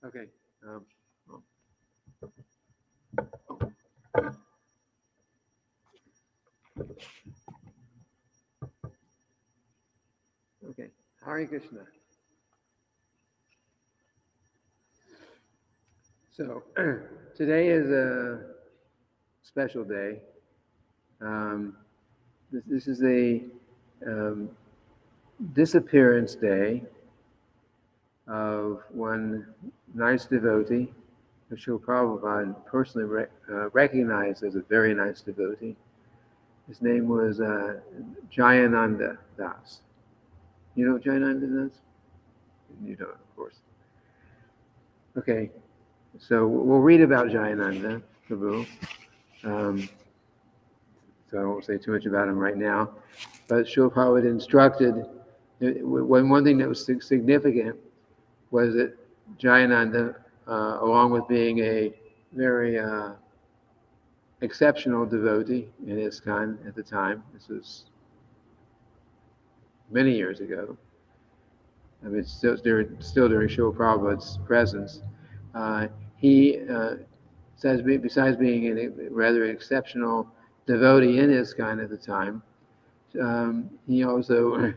Okay. Um, oh, okay. Hare Krishna. So today is a special day. Um, this is a um, disappearance day of one nice devotee, who Srila Prabhupada personally recognized as a very nice devotee. His name was Jayananda Das. You know what Jayananda Das? You don't, of course. Okay, so we'll read about Jayananda Prabhu. Um, so I won't say too much about him right now. But Srila Prabhupada instructed, one thing that was significant was that Jayananda, along with being a very exceptional devotee in ISKCON at the time, this was many years ago, I mean, still during Srila Prabhupada's presence, he says, besides being a rather exceptional devotee in ISKCON at the time, he also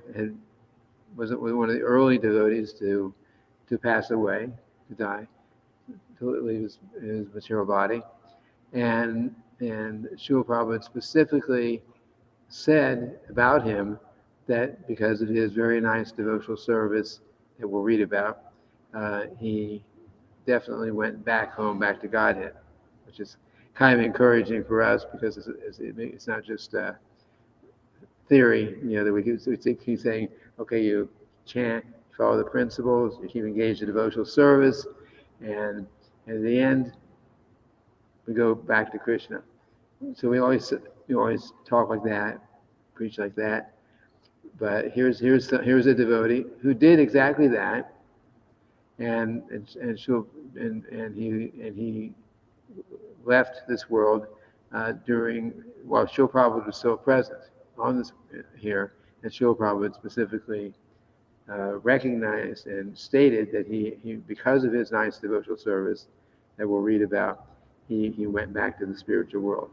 was one of the early devotees to pass away, to die, to leave his material body. And Srila Prabhupada specifically said about him that because of his very nice devotional service that we'll read about, he definitely went back home, back to Godhead, which is kind of encouraging for us because it's not just theory, that we keep saying, okay, you chant, follow the principles, you keep engaged in devotional service, and at the end, we go back to Krishna. So we always talk like that, preach like that. But here's a devotee who did exactly that, and he left this world while Srila Prabhupada was still present on this here, and Srila Prabhupada specifically recognized and stated that he because of his nice devotional service that we'll read about, he went back to the spiritual world.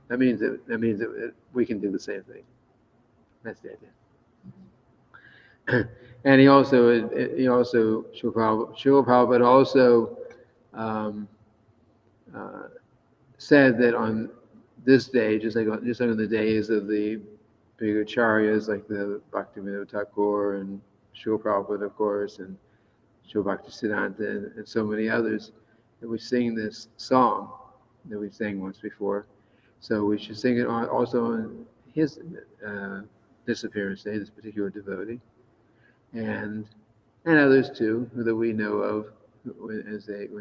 That means that we can do the same thing. That's the idea. And he also Srila Prabhupada also um, uh, said that on this day, just like on the days of the big acharyas like the Bhaktivinoda Thakur and Srila Prabhupada, of course, and Srila Bhaktisiddhanta and so many others, that we sing this song that we sang once before. So we should sing it also on his disappearance day, this particular devotee, and others too that we know of when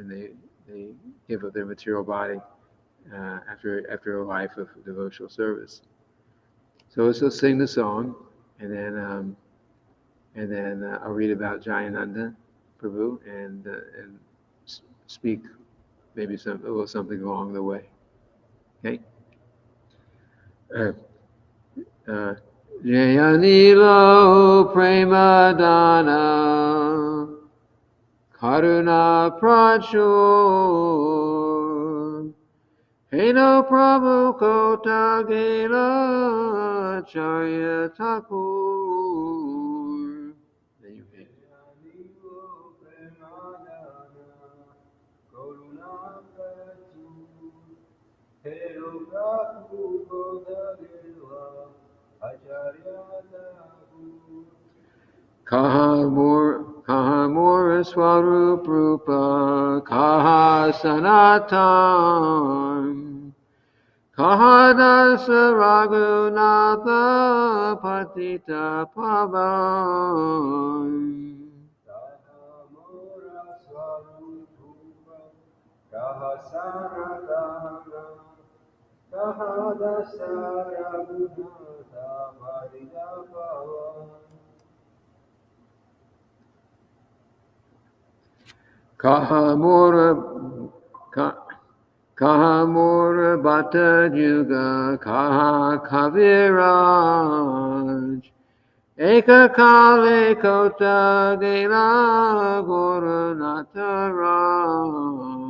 they give up their material body after a life of devotional service. So let's sing the song, and then I'll read about Jayananda Prabhu and speak maybe a little something along the way. Okay. Jayanilo Premadana Karuna Prachur Heno Prabhu Kota Gela Charya Thakur. Then you hit. Kaha Swarup Rupa Kaha Sanatan Kaha Dasa Raghunatha Patita Pavan. Kahamura Bhatta Juga Kaha Kaviraj Ekakale kota gela Gurunata Raj.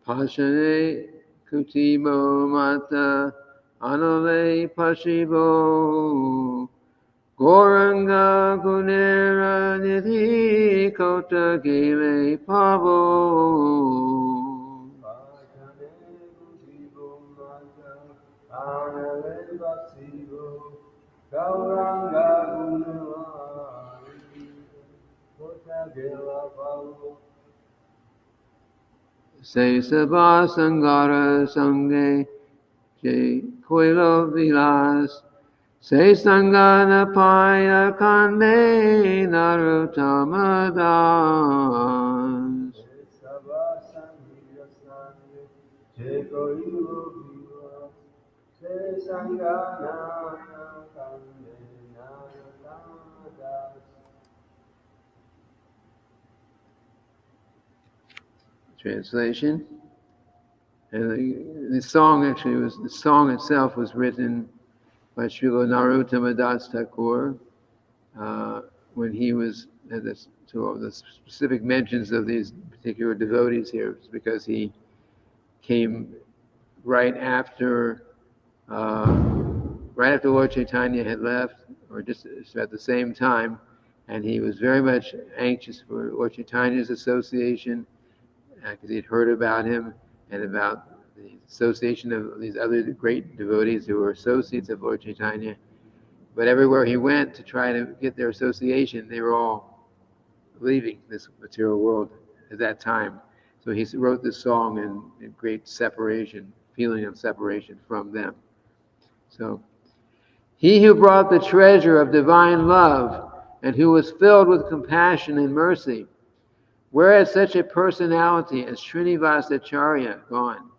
Pashane Kutibo Mata Anole Pashibo Goranga Gunera Nidhi Kota Gile Pavo. Say Sabha Sangara Sange Jai Koilo Vilas Say Sangana Paya Kande Naruttamadas. Translation. And the song the song itself was written by Srila Narottama Das Thakur when he was, so the specific mentions of these particular devotees here is because he came right after Lord Chaitanya had left, or just at the same time, and he was very much anxious for Lord Chaitanya's association because he'd heard about him and about the association of these other great devotees who were associates of Lord Chaitanya. But everywhere he went to try to get their association, they were all leaving this material world at that time. So he wrote this song in great separation, feeling of separation from them. So, he who brought the treasure of divine love and who was filled with compassion and mercy, where has such a personality as Srinivasacharya gone?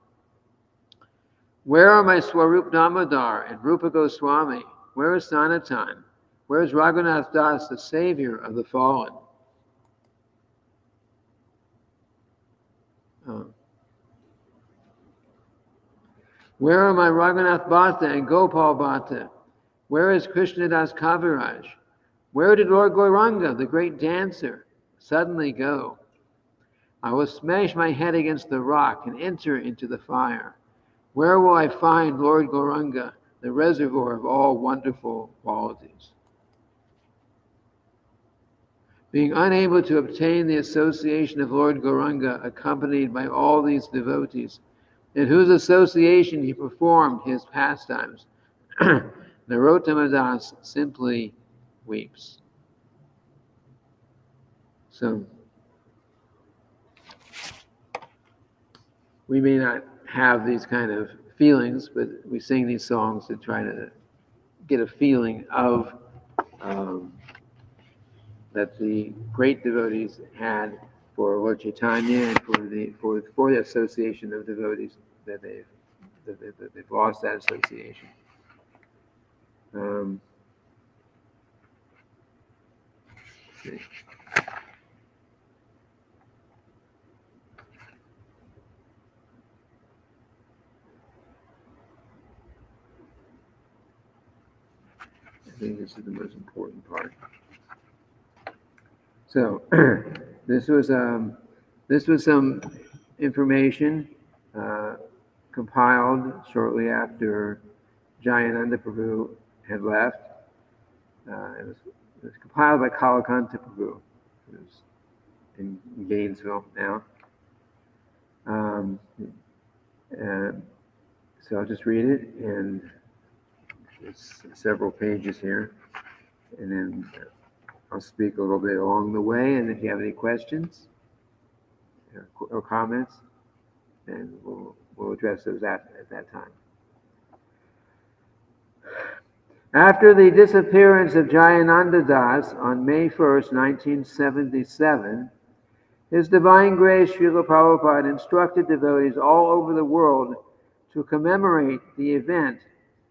Where are my Swarup Damodar and Rupa Goswami? Where is Sanatan? Where is Raghunath Das, the savior of the fallen? Where are my Raghunath Bhatta and Gopal Bhatta? Where is Krishnadas Kaviraj? Where did Lord Gauranga, the great dancer, suddenly go? I will smash my head against the rock and enter into the fire. Where will I find Lord Gauranga, the reservoir of all wonderful qualities? Being unable to obtain the association of Lord Gauranga, accompanied by all these devotees, in whose association he performed his pastimes, Narottama Das simply weeps. So, we may not have these kind of feelings, but we sing these songs to try to get a feeling of that the great devotees had for Lord Chaitanya and for the association of devotees that they've lost that association. Let's see. I think this is the most important part. So this was some information compiled shortly after Jayananda Prabhu had left. It was compiled by Kalakanta Prabhu, who's in Gainesville now. So I'll just read it, and it's several pages here, and then I'll speak a little bit along the way, and if you have any questions or comments, then we'll address those at that time. After the disappearance of Jayananda Das on May 1st, 1977, His Divine Grace Srila Prabhupada instructed devotees all over the world to commemorate the event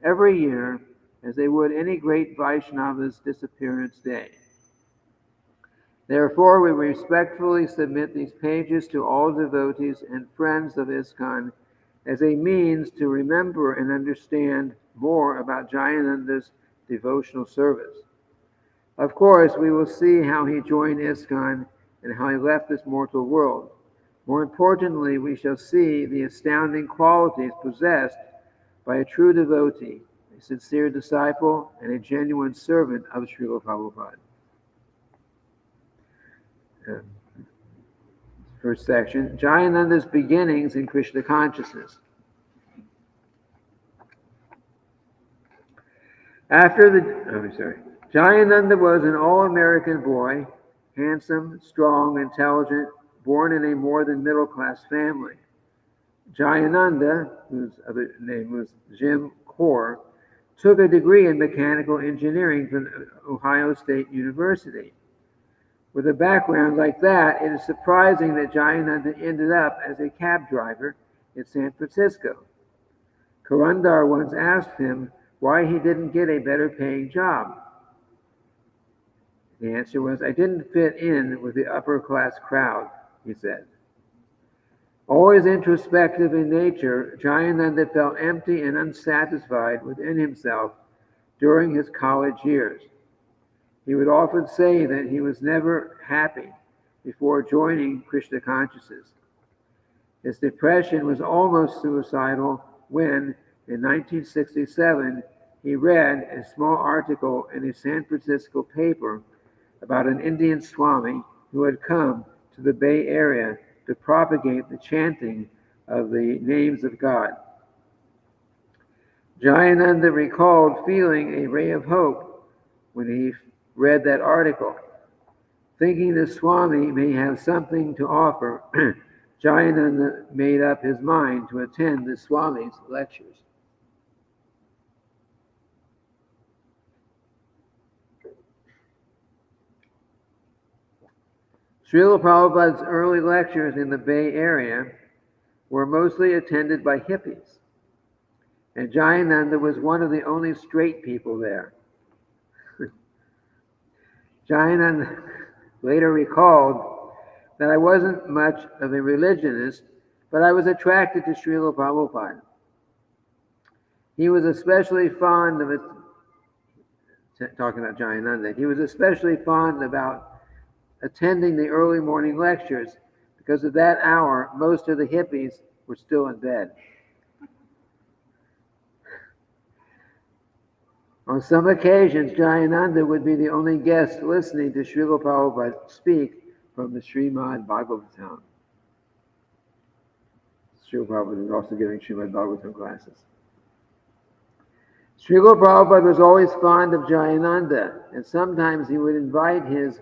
every year as they would any great Vaishnava's disappearance day. Therefore, we respectfully submit these pages to all devotees and friends of ISKCON as a means to remember and understand more about Jayananda's devotional service. Of course, we will see how he joined ISKCON and how he left this mortal world. More importantly, we shall see the astounding qualities possessed by a true devotee, a sincere disciple, and a genuine servant of Srila Prabhupada. First section, Jayananda's beginnings in Krishna consciousness. Jayananda was an all-American boy, handsome, strong, intelligent, born in a more than middle-class family. Jayananda, whose other name was Jim Kaur, took a degree in mechanical engineering from Ohio State University. With a background like that, it is surprising that Jayananda ended up as a cab driver in San Francisco. Karandar once asked him why he didn't get a better paying job. The answer was, "I didn't fit in with the upper class crowd," he said. Always introspective in nature, Jayananda felt empty and unsatisfied within himself during his college years. He would often say that he was never happy before joining Krishna consciousness. His depression was almost suicidal when, in 1967, he read a small article in a San Francisco paper about an Indian Swami who had come to the Bay Area to propagate the chanting of the names of God. Jayananda recalled feeling a ray of hope when he read that article. Thinking the Swami may have something to offer, Jayananda made up his mind to attend the Swami's lectures. Srila Prabhupada's early lectures in the Bay Area were mostly attended by hippies, and Jayananda was one of the only straight people there. Jayananda later recalled that I wasn't much of a religionist, but I was attracted to Srila Prabhupada. He was especially fond of it, talking about Jayananda, he was especially fond about attending the early morning lectures because at that hour, most of the hippies were still in bed. On some occasions, Jayananda would be the only guest listening to Srila Prabhupada speak from the Srimad Bhagavatam. Srila Prabhupada was also giving Srimad Bhagavatam classes. Srila Prabhupada was always fond of Jayananda, and sometimes he would invite his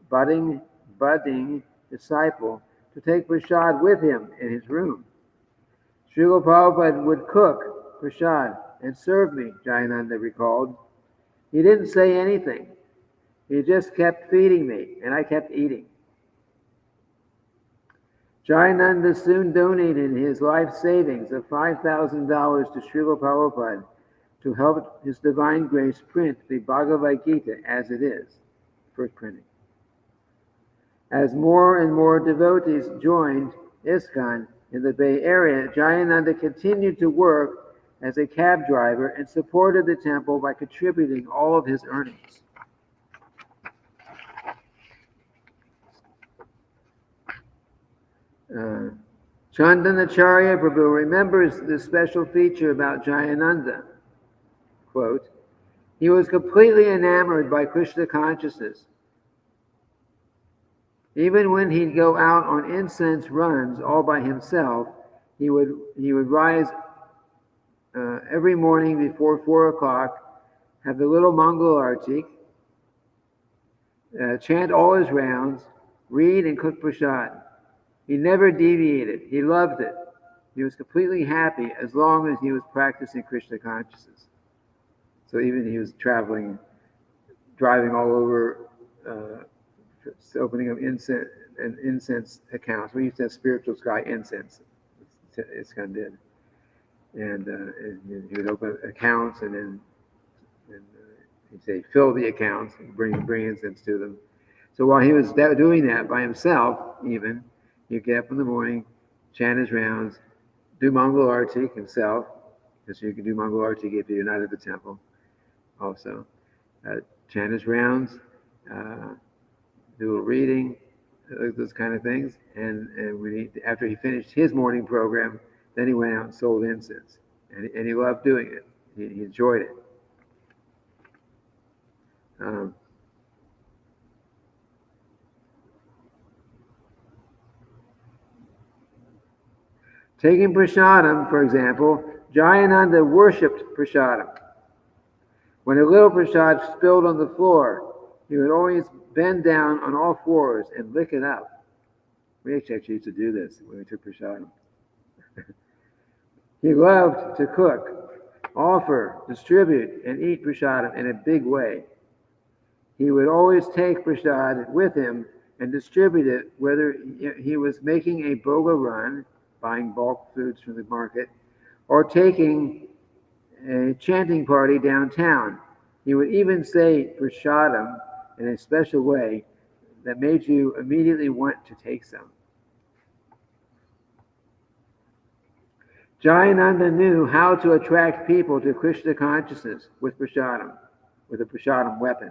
budding disciple to take prasad with him in his room. Srila Prabhupada would cook prasad and serve me, Jayananda recalled. He didn't say anything. He just kept feeding me, and I kept eating. Jayananda soon donated his life savings of $5,000 to Srila Prabhupada to help His Divine Grace print the Bhagavad Gita as it is, first printing. As more and more devotees joined ISKCON in the Bay Area, Jayananda continued to work as a cab driver and supported the temple by contributing all of his earnings. Chandanacharya Prabhu remembers this special feature about Jayananda. Quote, he was completely enamored by Krishna consciousness. Even when he'd go out on incense runs all by himself, he would rise every morning before 4 o'clock, have the little Mangal Arti, chant all his rounds, read and cook prasad. He never deviated. He loved it. He was completely happy as long as he was practicing Krishna consciousness. So even he was driving all over, opening up incense accounts. We used to have spiritual sky incense. It's kind of did. And he would open accounts and he'd say, fill the accounts, and bring incense to them. So while he was doing that by himself, even, he'd get up in the morning, chant his rounds, do Mongol Artik himself, because you can do Mongol Artik if you're not at the temple also. Chant his rounds, do a reading, those kind of things. And after he finished his morning program, then he went out and sold incense. And he loved doing it. He enjoyed it. Taking prasadam, for example, Jayananda worshipped prasadam. When a little prasad spilled on the floor, he would always bend down on all fours and lick it up. We actually used to do this when we took prasadam. He loved to cook, offer, distribute, and eat prasadam in a big way. He would always take prasad with him and distribute it, whether he was making a boga run, buying bulk foods from the market, or taking a chanting party downtown. He would even say prasadam in a special way that made you immediately want to take some. Jayananda knew how to attract people to Krishna consciousness with prasadam, with a prasadam weapon.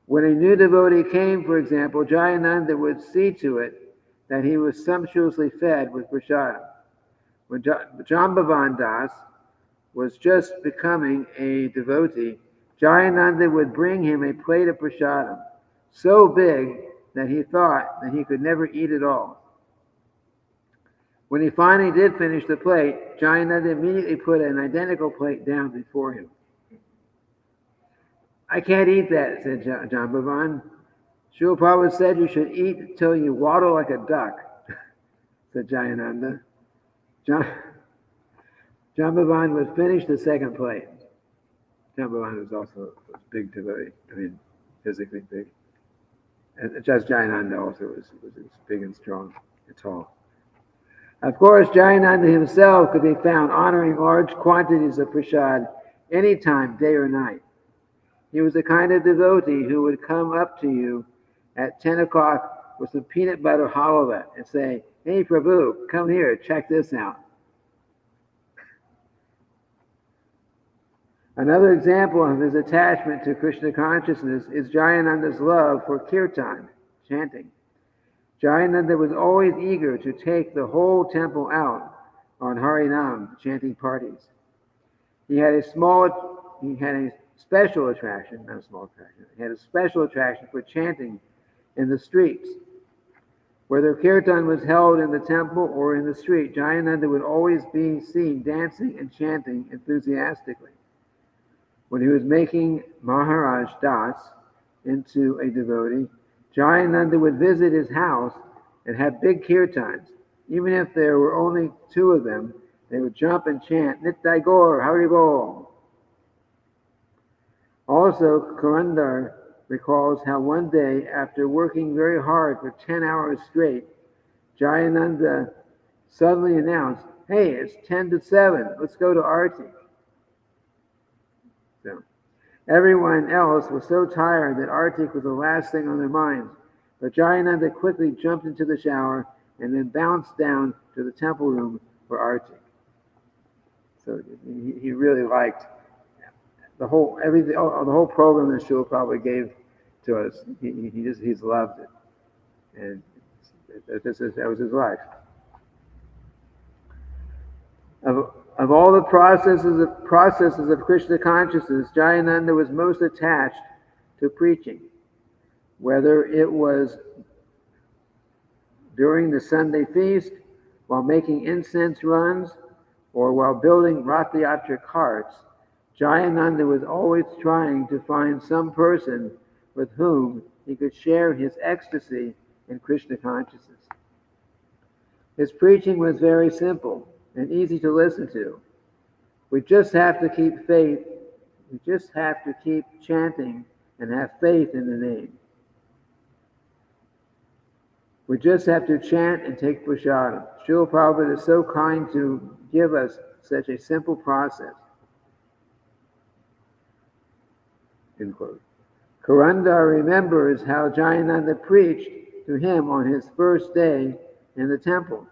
When a new devotee came, for example, Jayananda would see to it that he was sumptuously fed with prasadam. When Jambavan Das was just becoming a devotee, Jayananda would bring him a plate of prasadam, so big that he thought that he could never eat it all. When he finally did finish the plate, Jayananda immediately put an identical plate down before him. "I can't eat that," said Jambavan. "Srila Prabhupada said you should eat till you waddle like a duck," said Jayananda. Jambavan would finish the second plate. Jambavan was also a big devotee, physically big. And just Jayananda also was big and strong and tall. Of course, Jayananda himself could be found honoring large quantities of prasad anytime, day or night. He was the kind of devotee who would come up to you at 10 o'clock with some peanut butter halwa and say, "Hey, Prabhu, come here, check this out." Another example of his attachment to Krishna consciousness is Jayananda's love for kirtan, chanting. Jayananda was always eager to take the whole temple out on Harinam chanting parties. He had a special attraction for chanting in the streets. Whether kirtan was held in the temple or in the street, Jayananda would always be seen dancing and chanting enthusiastically. When he was making Maharaj Das into a devotee, Jayananda would visit his house and have big kirtans. Even if there were only two of them, they would jump and chant, "Nitai Gaur, Haribol." Also, Kurandar recalls how one day, after working very hard for 10 hours straight, Jayananda suddenly announced, "Hey, it's 10 to 7, let's go to Arti." So, everyone else was so tired that Artik was the last thing on their minds. But Jayananda quickly jumped into the shower and then bounced down to the temple room for Artik. So he really liked the whole program that Srila Prabhupada gave to us. He's loved it, and that was his life. Of all the processes of Krishna consciousness, Jayananda was most attached to preaching, whether it was during the Sunday feast, while making incense runs, or while building Rath Yatra carts. Jayananda was always trying to find some person with whom he could share his ecstasy in Krishna consciousness. His preaching was very simple and easy to listen to. We just have to keep faith. We just have to keep chanting and have faith in the name. We just have to chant and take prasadam. Srila Prabhupada is so kind to give us such a simple process. End quote. Karandar remembers how Jayananda preached to him on his first day in the temple,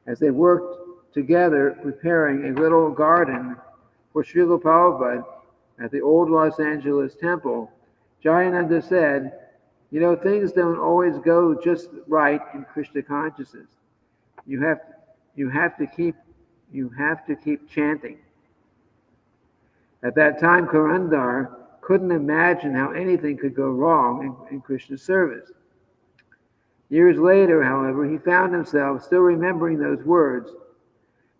as they worked together preparing a little garden for Srila Prabhupada at the old Los Angeles temple. Jayananda said, "You know, things don't always go just right in Krishna consciousness. You have to keep chanting." At that time, Karandar couldn't imagine how anything could go wrong in Krishna's service. Years later, however, he found himself still remembering those words.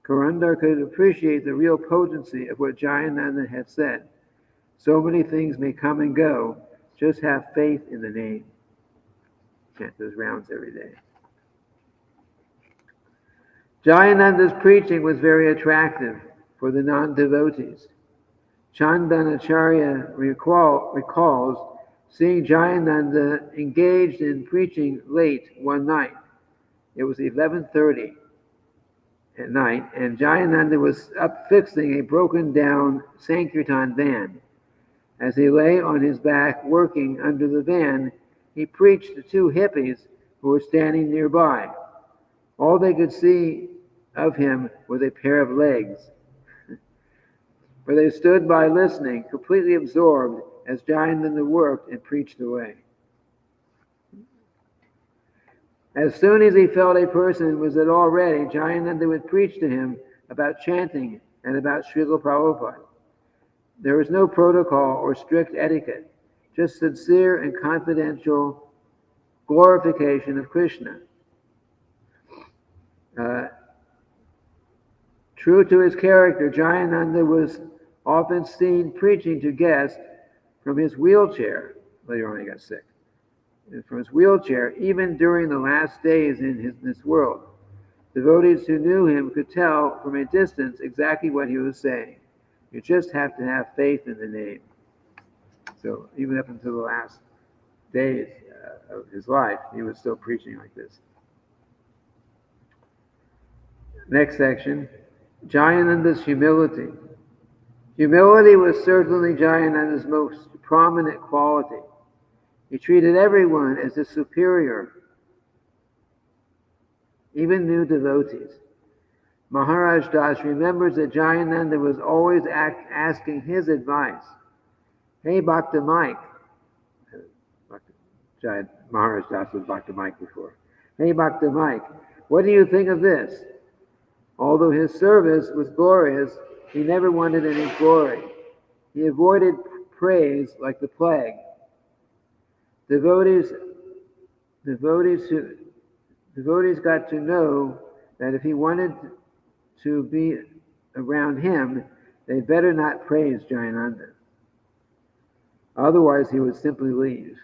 Karandar could appreciate the real potency of what Jayananda had said. So many things may come and go. Just have faith in the name. Chant those rounds every day. Jayananda's preaching was very attractive for the non-devotees. Chandanacharya recalls seeing Jayananda engaged in preaching late one night. It was 11:30 at night, and Jayananda was up fixing a broken-down Sankirtan van. As he lay on his back working under the van, he preached to two hippies who were standing nearby. All they could see of him was a pair of legs. For they stood by listening, completely absorbed as Jayananda worked and preached away. As soon as he felt a person was at all ready, Jayananda would preach to him about chanting and about Srila Prabhupada. There was no protocol or strict etiquette, just sincere and confidential glorification of Krishna. True to his character, Jayananda was often seen preaching to guests from his wheelchair. Later on, he got sick. From his wheelchair, even during the last days in this world. Devotees who knew him could tell from a distance exactly what he was saying. You just have to have faith in the name. So even up until the last days of his life, he was still preaching like this. Next section, Jayananda's humility. Humility was certainly Jayananda's most prominent quality. He treated everyone as a superior, even new devotees. Maharaj Das remembers that Jayananda was always asking his advice. Hey, Bhakta Mike. Maharaj Das was Bhakta Mike before. Hey, Bhakta Mike, what do you think of this? Although his service was glorious, he never wanted any glory. He avoided praise like the plague. Devotees got to know that if he wanted to be around him, they better not praise Jayananda. Otherwise, he would simply leave.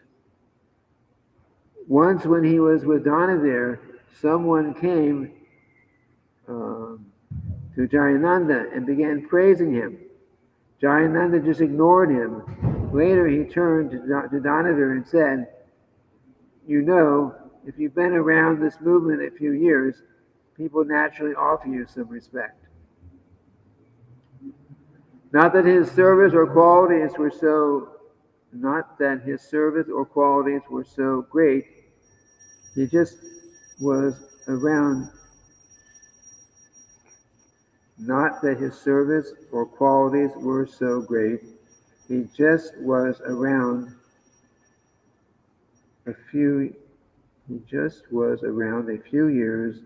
Once when he was with Donavir, someone came to Jayananda and began praising him. Jayananda just ignored him. Later, he turned to Donavir and said, "You know, if you've been around this movement a few years, people naturally offer you some respect." Not that his service or qualities were so great. He just was around. Not that his service or qualities were so great. He just was around a few years,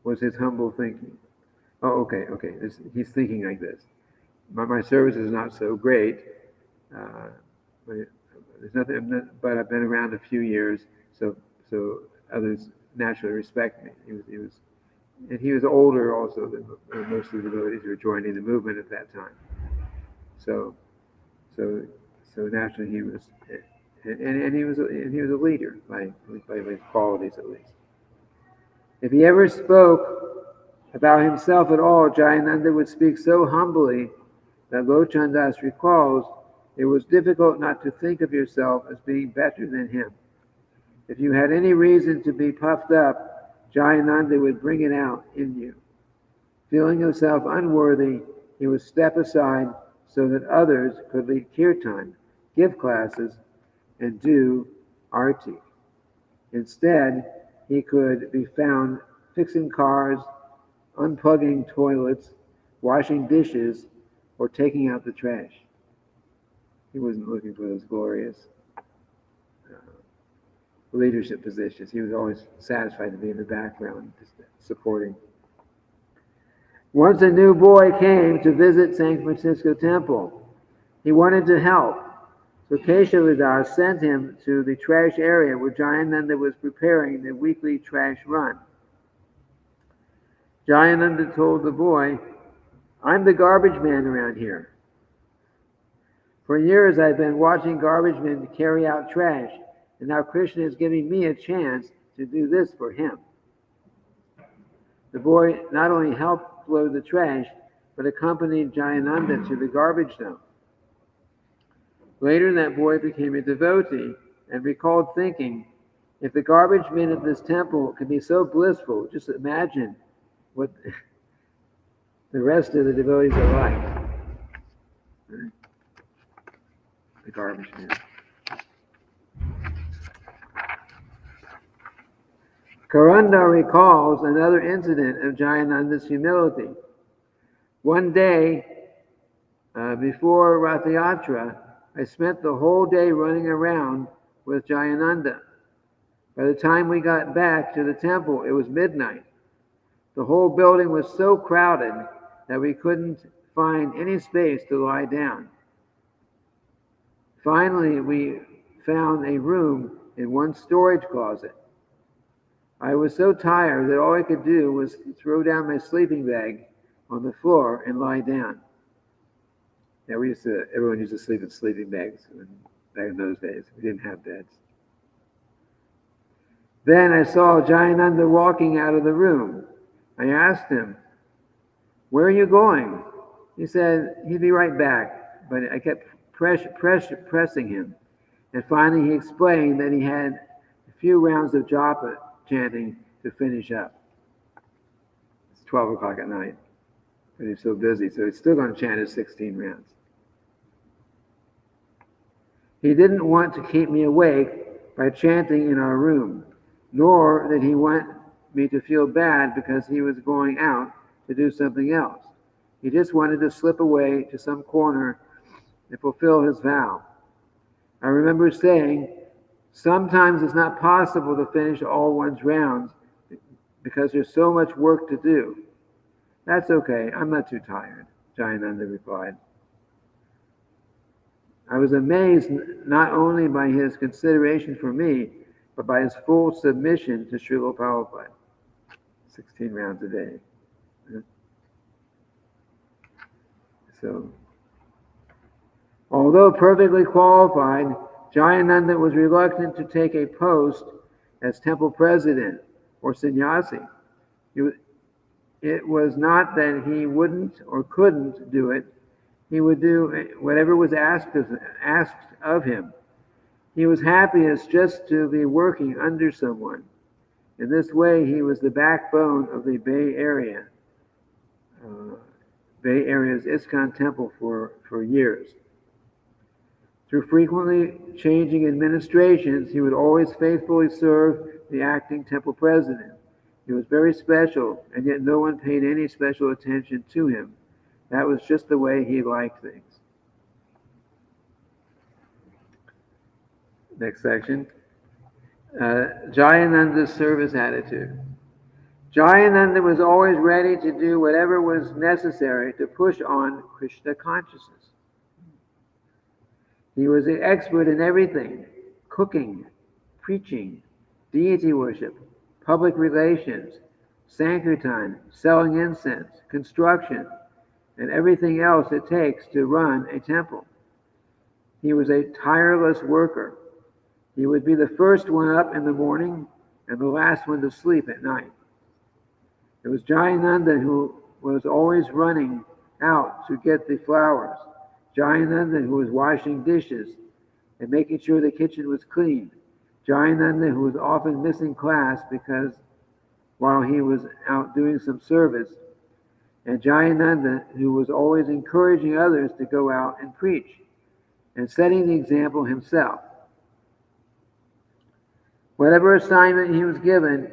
was his humble thinking. Oh, okay. He's thinking like this. My service is not so great. There's nothing, but I've been around a few years, so others naturally respect me. He was older also than most of the devotees who were joining the movement at that time. So naturally he was, and he was a leader by his qualities at least. If he ever spoke about himself at all, Jayananda would speak so humbly that Lochan Das recalls, it was difficult not to think of yourself as being better than him. If you had any reason to be puffed up, Jayananda would bring it out in you. Feeling himself unworthy, he would step aside so that others could lead kirtan, give classes, and do arti. Instead, he could be found fixing cars, unplugging toilets, washing dishes, or taking out the trash. He wasn't looking for those glorious leadership positions. He was always satisfied to be in the background, just supporting. Once a new boy came to visit San Francisco Temple. He wanted to help, so Keshavadas sent him to the trash area where Jayananda was preparing the weekly trash run. Jayananda told the boy, "I'm the garbage man around here. For years I've been watching garbage men carry out trash, and now Krishna is giving me a chance to do this for him." The boy not only helped load the trash, but accompanied Jayananda to the garbage dump. Later, that boy became a devotee and recalled thinking, if the garbage men at this temple can be so blissful, just imagine what the rest of the devotees are like. The garbage men. Karanda recalls another incident of Jayananda's humility. One day, before Rath Yatra, I spent the whole day running around with Jayananda. By the time we got back to the temple, it was midnight. The whole building was so crowded that we couldn't find any space to lie down. Finally, we found a room in one storage closet. I was so tired that all I could do was throw down my sleeping bag on the floor and lie down. Yeah, everyone used to sleep in sleeping bags back in those days. We didn't have beds. Then I saw Jayananda walking out of the room. I asked him, "Where are you going?" He said he'd be right back, but I kept pressing him. And finally he explained that he had a few rounds of japa chanting to finish up. It's 12 o'clock at night, but he's so busy, so he's still going to chant his 16 rounds. He didn't want to keep me awake by chanting in our room, nor did he want me to feel bad because he was going out to do something else. He just wanted to slip away to some corner and fulfill his vow. I remember saying, sometimes it's not possible to finish all one's rounds because there's so much work to do. That's okay, I'm not too tired, Jayananda replied. I was amazed not only by his consideration for me, but by his full submission to Srila Prabhupada. 16 rounds a day. So, although perfectly qualified, Jayananda was reluctant to take a post as temple president or sannyasi. It was not that he wouldn't or couldn't do it. He would do whatever was asked of him. He was happiest just to be working under someone. In this way, he was the backbone of the Bay Area. Bay Area's ISKCON temple for years. Through frequently changing administrations, he would always faithfully serve the acting temple president. He was very special, and yet no one paid any special attention to him. That was just the way he liked things. Next section. Jayananda's service attitude. Jayananda was always ready to do whatever was necessary to push on Krishna consciousness. He was an expert in everything: cooking, preaching, deity worship, public relations, sankirtan, selling incense, construction, and everything else it takes to run a temple. He was a tireless worker. He would be the first one up in the morning and the last one to sleep at night. It was Jayananda who was always running out to get the flowers. Jayananda who was washing dishes and making sure the kitchen was clean. Jayananda who was often missing class because while he was out doing some service. and Jayananda, who was always encouraging others to go out and preach, and setting the example himself. Whatever assignment he was given,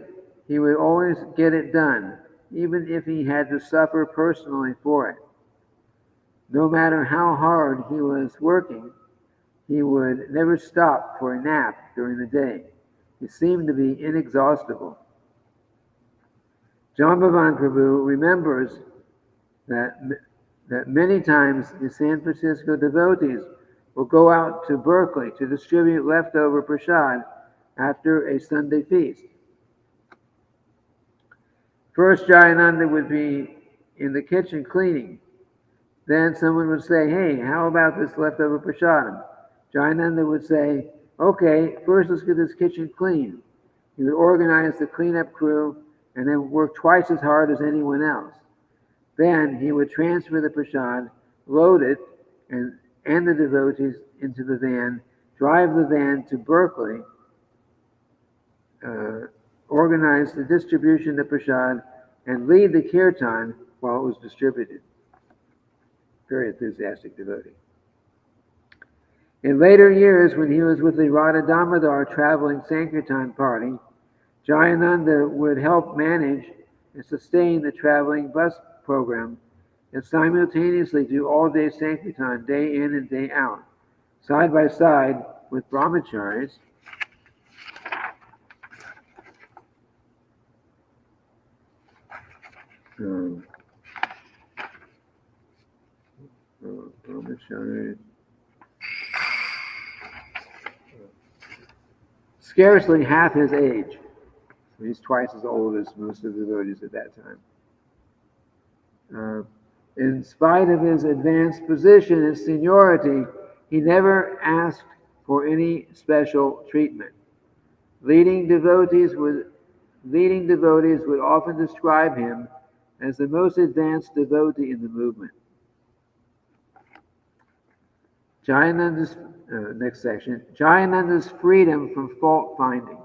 he would always get it done, even if he had to suffer personally for it. No matter how hard he was working, he would never stop for a nap during the day. He seemed to be inexhaustible. Jambavan Prabhu remembers that many times the San Francisco devotees will go out to Berkeley to distribute leftover prasad after a Sunday feast. First, Jayananda would be in the kitchen cleaning. Then someone would say, "Hey, how about this leftover prasadam?" Jayananda would say, "Okay, first let's get this kitchen clean." He would organize the cleanup crew and then work twice as hard as anyone else. Then he would transfer the prasad, load it, and the devotees into the van, drive the van to Berkeley, organize the distribution of prasad, and lead the kirtan while it was distributed. Very enthusiastic devotee. In later years, when he was with the Radha Damodar traveling Sankirtan party, Jayananda would help manage and sustain the traveling bus program and simultaneously do all-day Sankirtan day in and day out, side by side with brahmacharis. Brahmacharis. Scarcely half his age. He's twice as old as most of the devotees at that time. In spite of his advanced position and seniority, he never asked for any special treatment. Leading devotees would often describe him as the most advanced devotee in the movement. Next section, Jayananda's freedom from fault finding.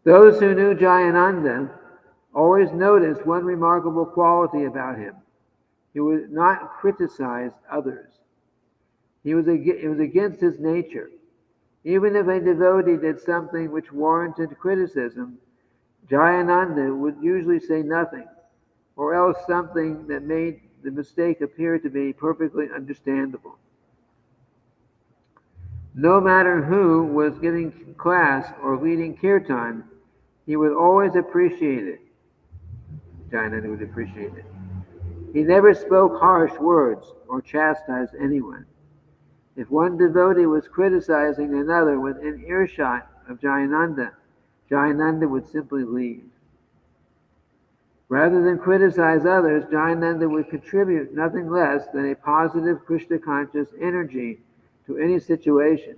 Those who knew Jayananda always noticed one remarkable quality about him. He would not criticize others. It was against his nature. Even if a devotee did something which warranted criticism, Jayananda would usually say nothing, or else something that made the mistake appear to be perfectly understandable. No matter who was giving class or leading kirtan, he would always appreciate it. Jayananda would appreciate it. He never spoke harsh words or chastised anyone. If one devotee was criticizing another within earshot of Jayananda, Jayananda would simply leave. Rather than criticize others, Jayananda would contribute nothing less than a positive Krishna-conscious energy to any situation.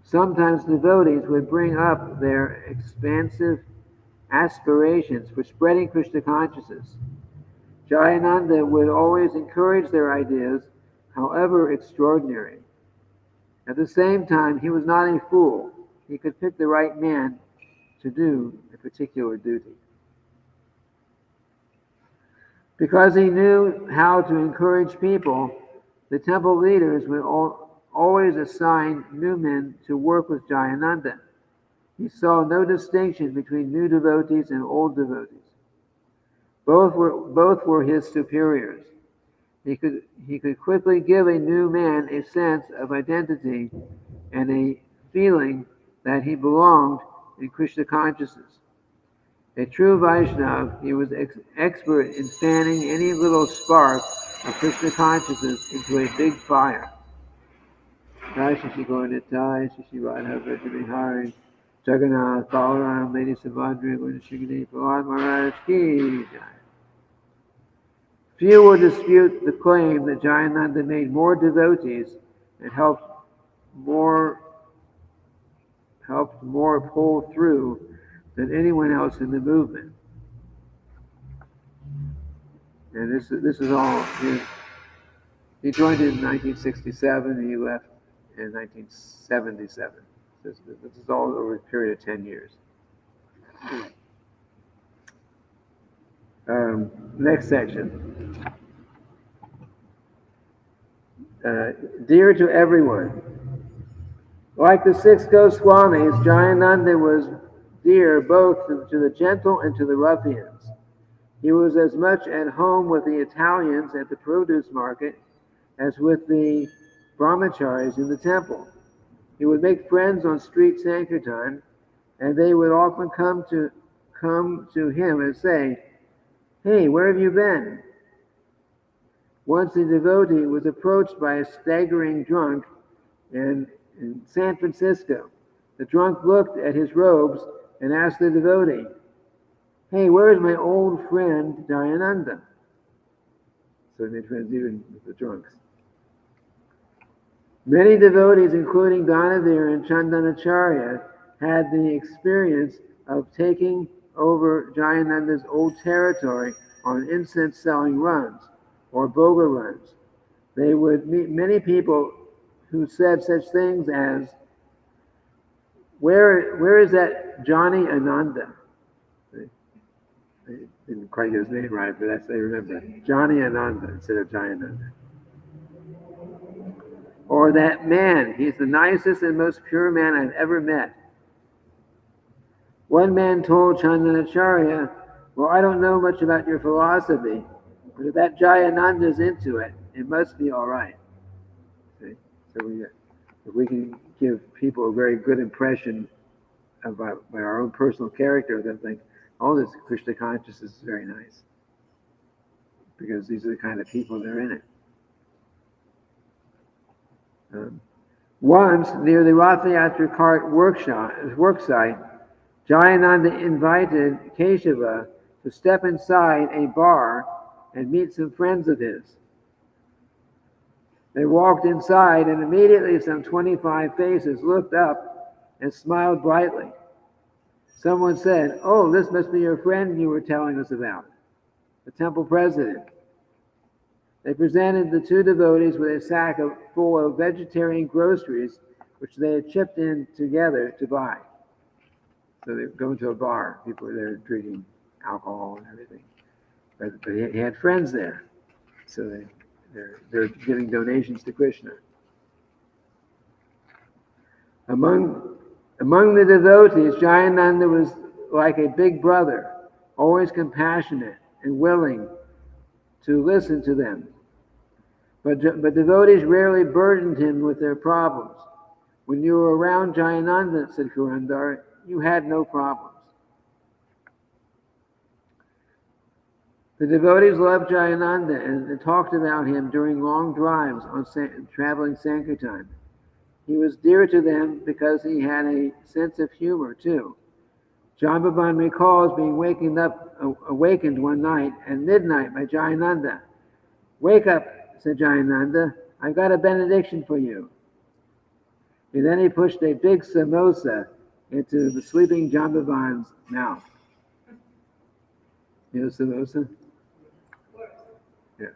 Sometimes devotees would bring up their expansive aspirations for spreading Krishna consciousness. Jayananda would always encourage their ideas, however extraordinary. At the same time, he was not a fool. He could pick the right man to do a particular duty. Because he knew how to encourage people, the temple leaders would always assign new men to work with Jayananda. He saw no distinction between new devotees and old devotees. Both were his superiors. He could quickly give a new man a sense of identity and a feeling that he belonged in Krishna consciousness. A true Vaishnava, he was expert in fanning any little spark of Krishna consciousness into a big fire. Jai Shri Gaura Shri Radha Vrajabihari, Jagannath, Balaram, Lady Subhadra, Lord Shri Prahlad Maharaj Ki Jai. Few will dispute the claim that Jayananda made more devotees and helped more pull through than anyone else in the movement. And this is all. He joined in 1967 and he left in 1977. This is all over a period of 10 years. Next section. Dear to everyone. Like the six Goswamis, Jayananda was dear both to the gentle and to the ruffians. He was as much at home with the Italians at the produce market as with the brahmacharis in the temple. He would make friends on street sankirtan, and they would often come to him and say, "Hey, where have you been?" Once a devotee was approached by a staggering drunk in San Francisco. The drunk looked at his robes and asked the devotee, "Hey, where is my old friend Jayananda?" So they made friends even with the drunks. Many devotees, including Dhanavir and Chandanacharya, had the experience of taking over Jayananda's old territory on incense-selling runs or boga runs. They would meet many people who said such things as, where is that Johnny Ananda? They didn't quite get his name right, but that's they remember. Johnny Ananda instead of Jayananda. Or that man, he's the nicest and most pure man I've ever met. One man told Chandanacharya, "Well, I don't know much about your philosophy, but if that Jayananda's into it, it must be all right." See? So if we can give people a very good impression by our own personal character, they'll think, "Oh, this Krishna consciousness is very nice," because these are the kind of people that are in it. Once, near the Rathayatra cart worksite, Jayananda invited Keshava to step inside a bar and meet some friends of his. They walked inside, and immediately some 25 faces looked up and smiled brightly. Someone said, "Oh, this must be your friend you were telling us about, the temple president." They presented the two devotees with a sack full of vegetarian groceries, which they had chipped in together to buy. So they go into a bar. People are there drinking alcohol and everything. But he had friends there. So they're giving donations to Krishna. Among the devotees, Jayananda was like a big brother, always compassionate and willing to listen to them. But devotees rarely burdened him with their problems. When you were around Jayananda, said Kurandar, you had no problems. The devotees loved Jayananda and talked about him during long drives on traveling Sankirtan. He was dear to them because he had a sense of humor, too. Jambavan recalls being awakened one night at midnight by Jayananda. "Wake up," said Jayananda, "I've got a benediction for you." And then he pushed a big samosa into the sleeping Jambavan's mouth. You know samosa? Yeah.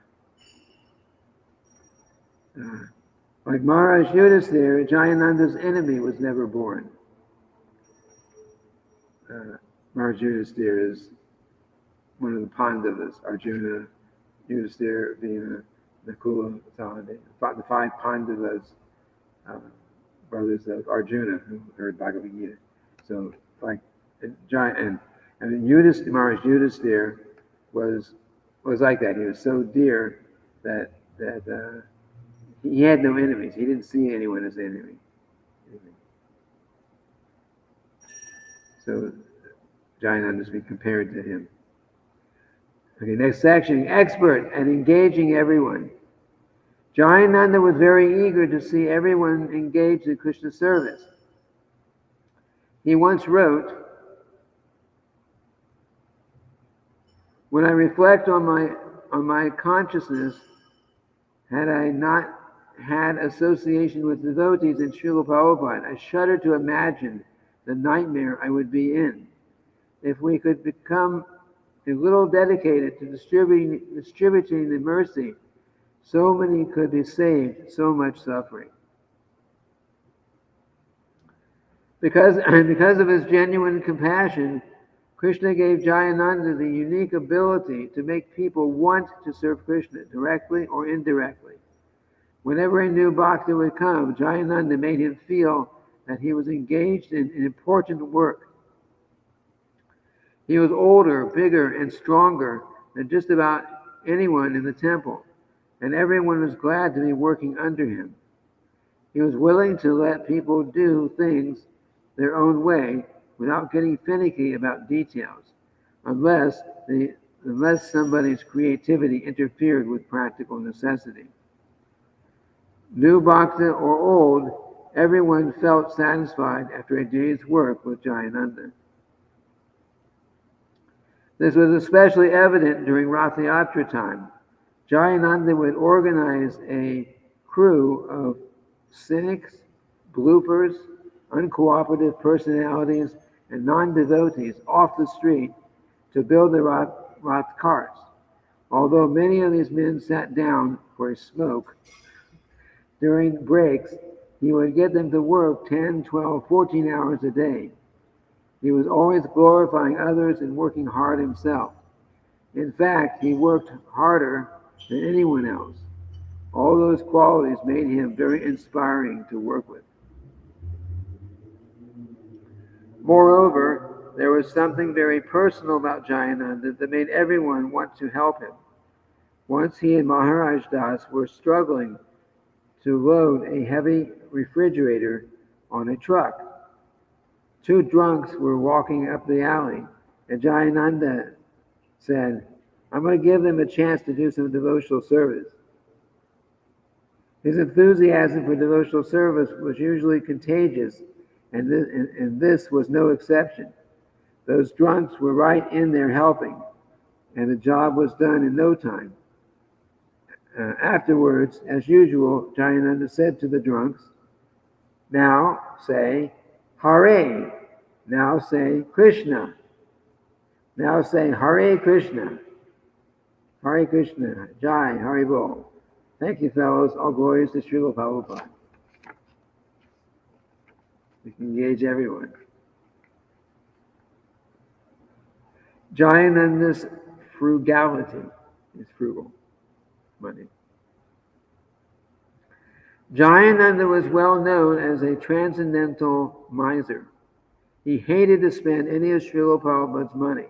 Like Maharaj Yudhisthira, Jayananda's enemy was never born. Maharaj Yudhisthira is one of the Pandavas, Arjuna, Yudhisthira, Bhima, Nakula, Sahadev, the five Pandavas, brothers of Arjuna, who heard Bhagavad Gita. So, like, Maharaj Yudhisthira was like that. He was so dear that he had no enemies. He didn't see anyone as enemy. So Jayananda is being compared to him. Okay, next section, expert at engaging everyone. Jayananda was very eager to see everyone engaged in Krishna service. He once wrote, "When I reflect on my consciousness, had I not had association with devotees in Srila Prabhupada, I shudder to imagine the nightmare I would be in. If we could become a little dedicated to distributing the mercy, so many could be saved, so much suffering." Because of his genuine compassion, Krishna gave Jayananda the unique ability to make people want to serve Krishna directly or indirectly. Whenever a new bhakta would come, Jayananda made him feel that he was engaged in an important work. He was older, bigger, and stronger than just about anyone in the temple, and everyone was glad to be working under him. He was willing to let people do things their own way without getting finicky about details, unless somebody's creativity interfered with practical necessity. New bhakta or old, everyone felt satisfied after a day's work with Jayananda. This was especially evident during Rath Yatra time. Jayananda would organize a crew of cynics, bloopers, uncooperative personalities, and non-devotees off the street to build the Rath carts. Although many of these men sat down for a smoke, during breaks, he would get them to work 10, 12, 14 hours a day. He was always glorifying others and working hard himself. In fact, he worked harder than anyone else. All those qualities made him very inspiring to work with. Moreover, there was something very personal about Jayananda that made everyone want to help him. Once he and Maharaj Das were struggling to load a heavy refrigerator on a truck. Two drunks were walking up the alley, and Jayananda said, "I'm going to give them a chance to do some devotional service." His enthusiasm for devotional service was usually contagious, and this was no exception. Those drunks were right in there helping, and the job was done in no time. Afterwards, as usual, Jayananda said to the drunks, "Now say Hare. Now say Krishna. Now say Hare Krishna. Hare Krishna. Jai, Hare Bol." Thank you, fellows. All glories to Srila Prabhupada. We can engage everyone. Jayananda's frugality is frugal. Money. Jayananda was well known as a transcendental miser. He hated to spend any of Srila Prabhupada's money.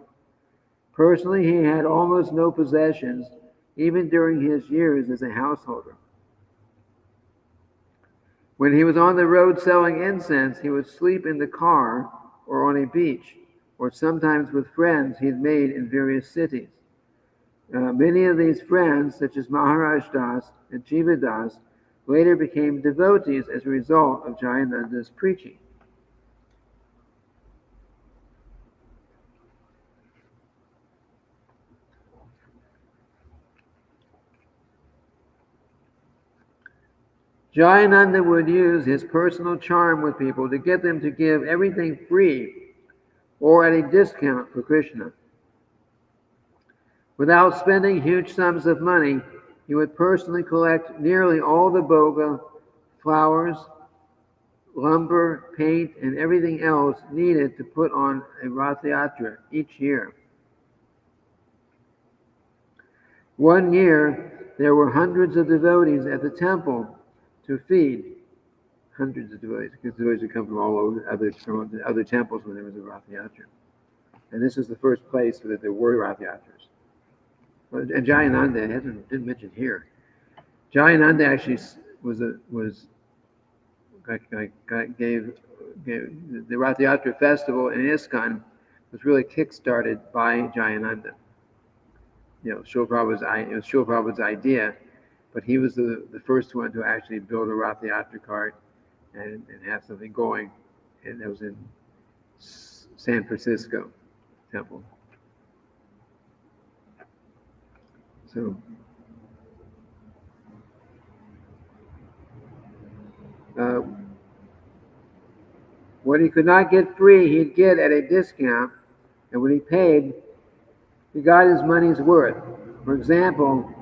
Personally, he had almost no possessions, even during his years as a householder. When he was on the road selling incense, he would sleep in the car or on a beach, or sometimes with friends he'd made in various cities. Many of these friends, such as Maharaj Das and Jiva Das, later became devotees as a result of Jayananda's preaching. Jayananda would use his personal charm with people to get them to give everything free or at a discount for Krishna. Without spending huge sums of money, he would personally collect nearly all the bhoga, flowers, lumber, paint, and everything else needed to put on a Rath Yatra each year. One year, there were hundreds of devotees at the temple to feed. Hundreds of devotees, because devotees would come from all over from other temples when there was a Rath Yatra. And this is the first place that there were Rath Yatras. And Jayananda didn't mention here. Jayananda actually gave the Rath Yatra festival in ISKCON was really kick-started by Jayananda. You know, it was Srila Prabhupada's idea, but he was the first one to actually build a Rath Yatra cart and have something going, and that was in San Francisco temple. So, what he could not get free, he'd get at a discount, and when he paid, he got his money's worth. For example,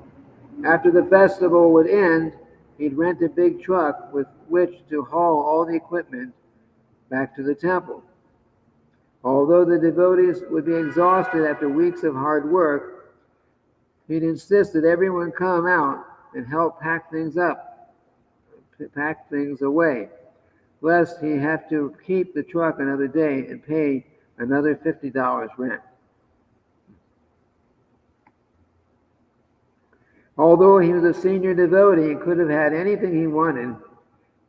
after the festival would end, he'd rent a big truck with which to haul all the equipment back to the temple. Although the devotees would be exhausted after weeks of hard work, he'd insist that everyone come out and help pack things away, lest he have to keep the truck another day and pay another $50 rent. Although he was a senior devotee and could have had anything he wanted,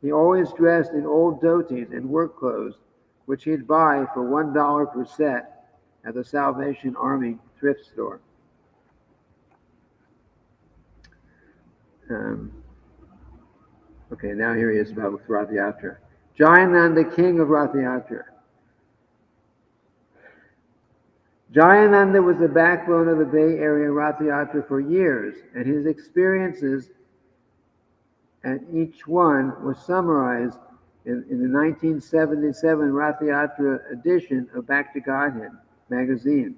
he always dressed in old dhotis and work clothes, which he'd buy for $1 per set at the Salvation Army thrift store. Okay, now here he is about Rath Yatra. Jayananda, king of Rath Yatra. Jayananda was the backbone of the Bay Area Rath Yatra for years, and his experiences at each one was summarized in the 1977 Rath Yatra edition of Back to Godhead magazine.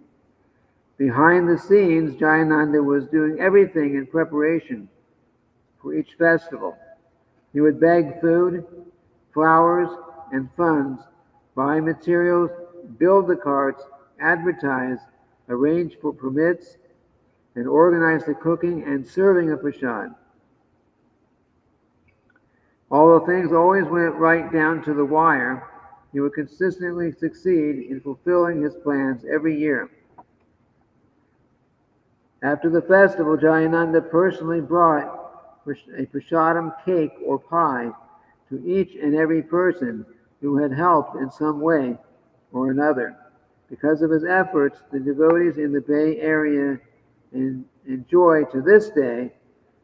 Behind the scenes, Jayananda was doing everything in preparation for each festival. He would beg food, flowers, and funds, buy materials, build the carts, advertise, arrange for permits, and organize the cooking and serving of prasad. Although things always went right down to the wire, he would consistently succeed in fulfilling his plans every year. After the festival, Jayananda personally brought a prasadam cake or pie to each and every person who had helped in some way or another. Because of his efforts, the devotees in the Bay Area enjoy to this day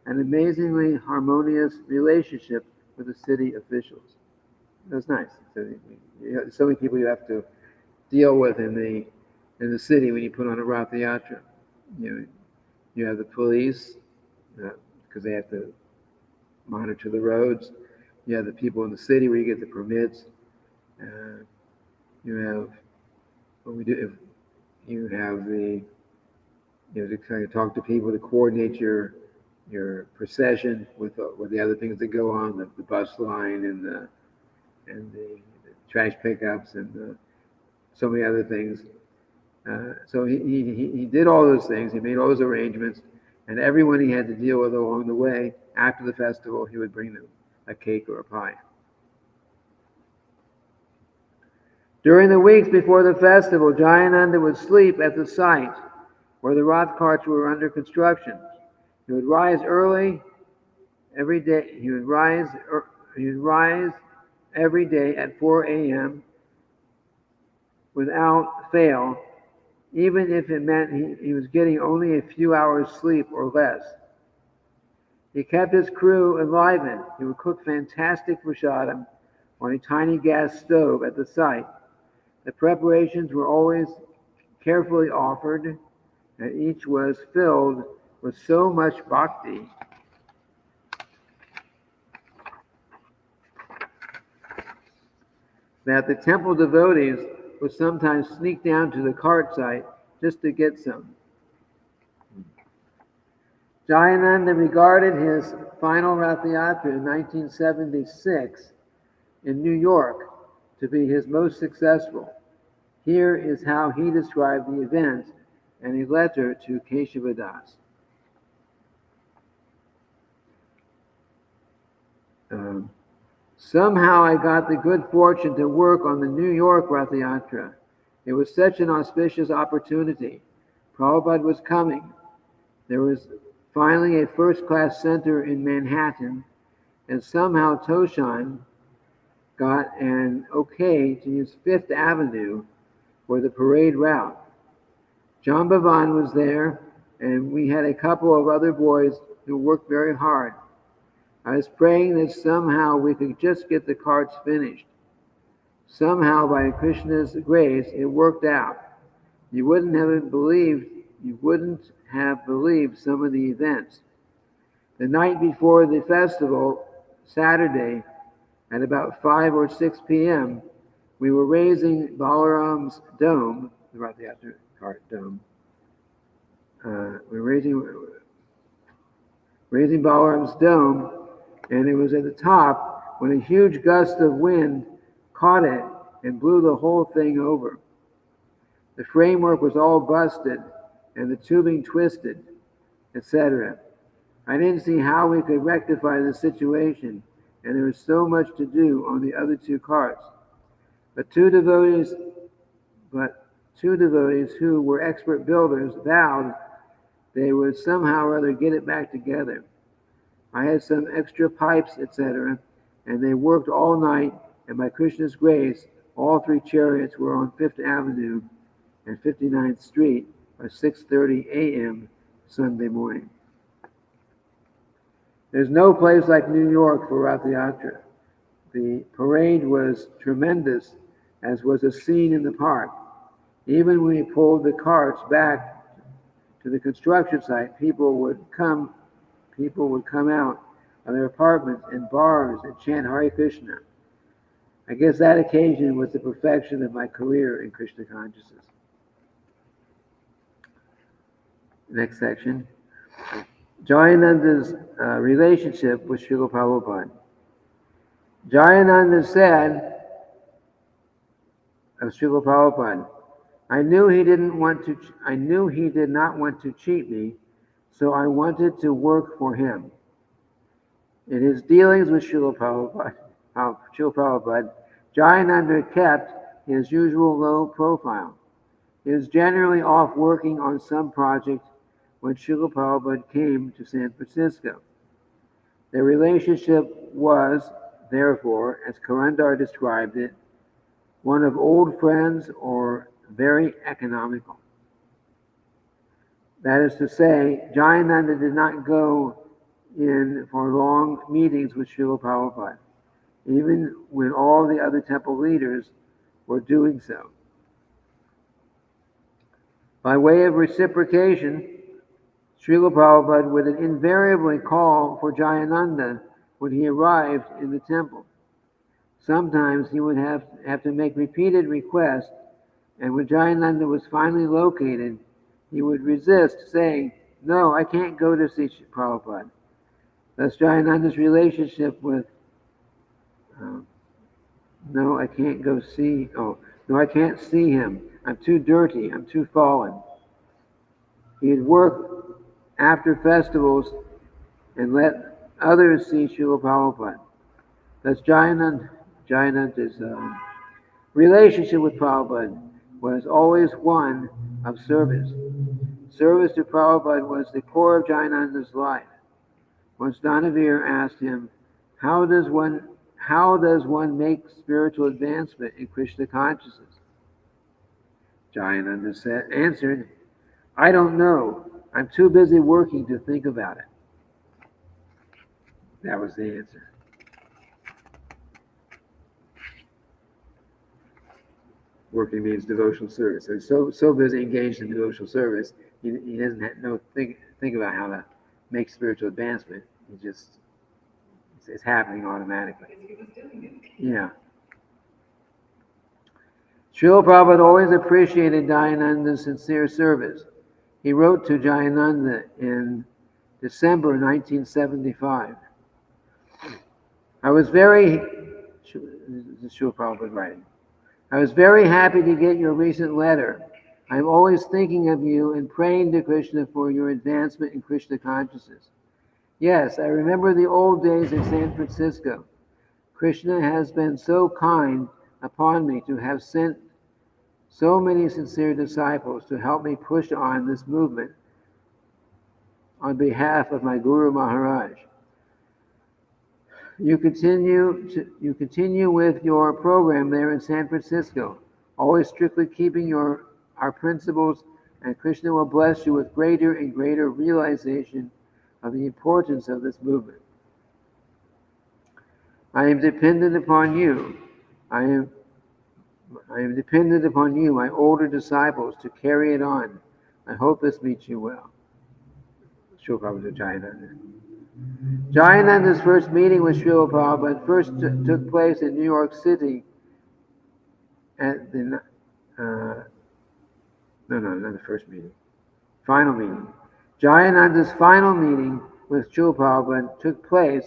an amazingly harmonious relationship with the city officials. It was nice. So many people you have to deal with in the city when you put on a Rath Yatra. You have the police, because they have to monitor the roads. You have the people in the city where you get the permits. You have what we do. You have to kind of talk to people to coordinate your procession with the other things that go on, the bus line and the trash pickups and so many other things. So he did all those things. He made all those arrangements, and everyone he had to deal with along the way, after the festival, he would bring them a cake or a pie. During the weeks before the festival, Jayananda would sleep at the site where the Rath carts were under construction. He would rise early every day. He would rise every day at 4 a.m. without fail, even if it meant he was getting only a few hours sleep or less. He kept his crew enlivened. He would cook fantastic prasadam on a tiny gas stove at the site. The preparations were always carefully offered, and each was filled with so much bhakti that the temple devotees would sometimes sneak down to the cart site just to get some. Jayananda regarded his final Rath Yatra in 1976 in New York to be his most successful. Here is how he described the event in a letter to Keshava Das. Somehow I got the good fortune to work on the New York Rath Yatra. It was such an auspicious opportunity. Prabhupada was coming. There was finally a first-class center in Manhattan, and somehow Toshan got an okay to use Fifth Avenue for the parade route. John Bhavan was there, and we had a couple of other boys who worked very hard. I was praying that somehow we could just get the carts finished. Somehow, by Krishna's grace, it worked out. You wouldn't have believed some of the events. The night before the festival, Saturday, at about 5 or 6 p.m., we were raising Balaram's dome, the Rath Yatra cart dome. We were raising Balaram's dome, and it was at the top when a huge gust of wind caught it and blew the whole thing over. The framework was all busted and the tubing twisted, etc. I didn't see how we could rectify the situation, and there was so much to do on the other two carts. But two devotees who were expert builders vowed they would somehow or other get it back together. I had some extra pipes, etc., and they worked all night, and by Krishna's grace, all three chariots were on Fifth Avenue and 59th Street by 6:30 a.m. Sunday morning. There's no place like New York for Rath Yatra. The parade was tremendous, as was the scene in the park. Even when we pulled the carts back to the construction site, people would come out of their apartments and bars and chant Hare Krishna. I guess that occasion was the perfection of my career in Krishna consciousness. Next section. Jayananda's relationship with Srila Prabhupada. Jayananda said of Srila Prabhupada, I knew he did not want to cheat me, so I wanted to work for him. In his dealings with Srila Prabhupada, Jayananda kept his usual low profile. He was generally off working on some project when Srila Prabhupada came to San Francisco. Their relationship was, therefore, as Karandar described it, one of old friends or very economical. That is to say, Jayananda did not go in for long meetings with Srila Prabhupada, even when all the other temple leaders were doing so. By way of reciprocation, Srila Prabhupada would invariably call for Jayananda when he arrived in the temple. Sometimes he would have to make repeated requests, and when Jayananda was finally located, he would resist, saying, no, I can't go to see Prabhupada. Thus Jayananda's relationship with, I can't see him. I'm too dirty. I'm too fallen. He'd work after festivals and let others see Srila Prabhupada. Thus Jayananda's relationship with Prabhupada was always one of service. Service to Prabhupada was the core of Jayananda's life. Once Danavir asked him, how does one make spiritual advancement in Krishna consciousness? Jayananda answered, I don't know. I'm too busy working to think about it. That was the answer. Working means devotional service. So he's so busy engaged in devotional service, he doesn't think about how to make spiritual advancement. It's happening automatically. He was doing it. Yeah. Srila Prabhupada always appreciated Jayananda's sincere service. He wrote to Jayananda in December 1975. I was very happy to get your recent letter. I'm always thinking of you and praying to Krishna for your advancement in Krishna consciousness. Yes, I remember the old days in San Francisco. Krishna has been so kind upon me to have sent so many sincere disciples to help me push on this movement on behalf of my Guru Maharaj. You continue with your program there in San Francisco, always strictly keeping our principles, and Krishna will bless you with greater and greater realization of the importance of this movement. I am dependent upon you. I am dependent upon you, my older disciples, to carry it on. I hope this meets you well. Srila Prabhupada Jayananda. Jayananda's first meeting with Srila Prabhupada first took place in New York City at the final meeting. Jayananda's final meeting with Srila Prabhupada took place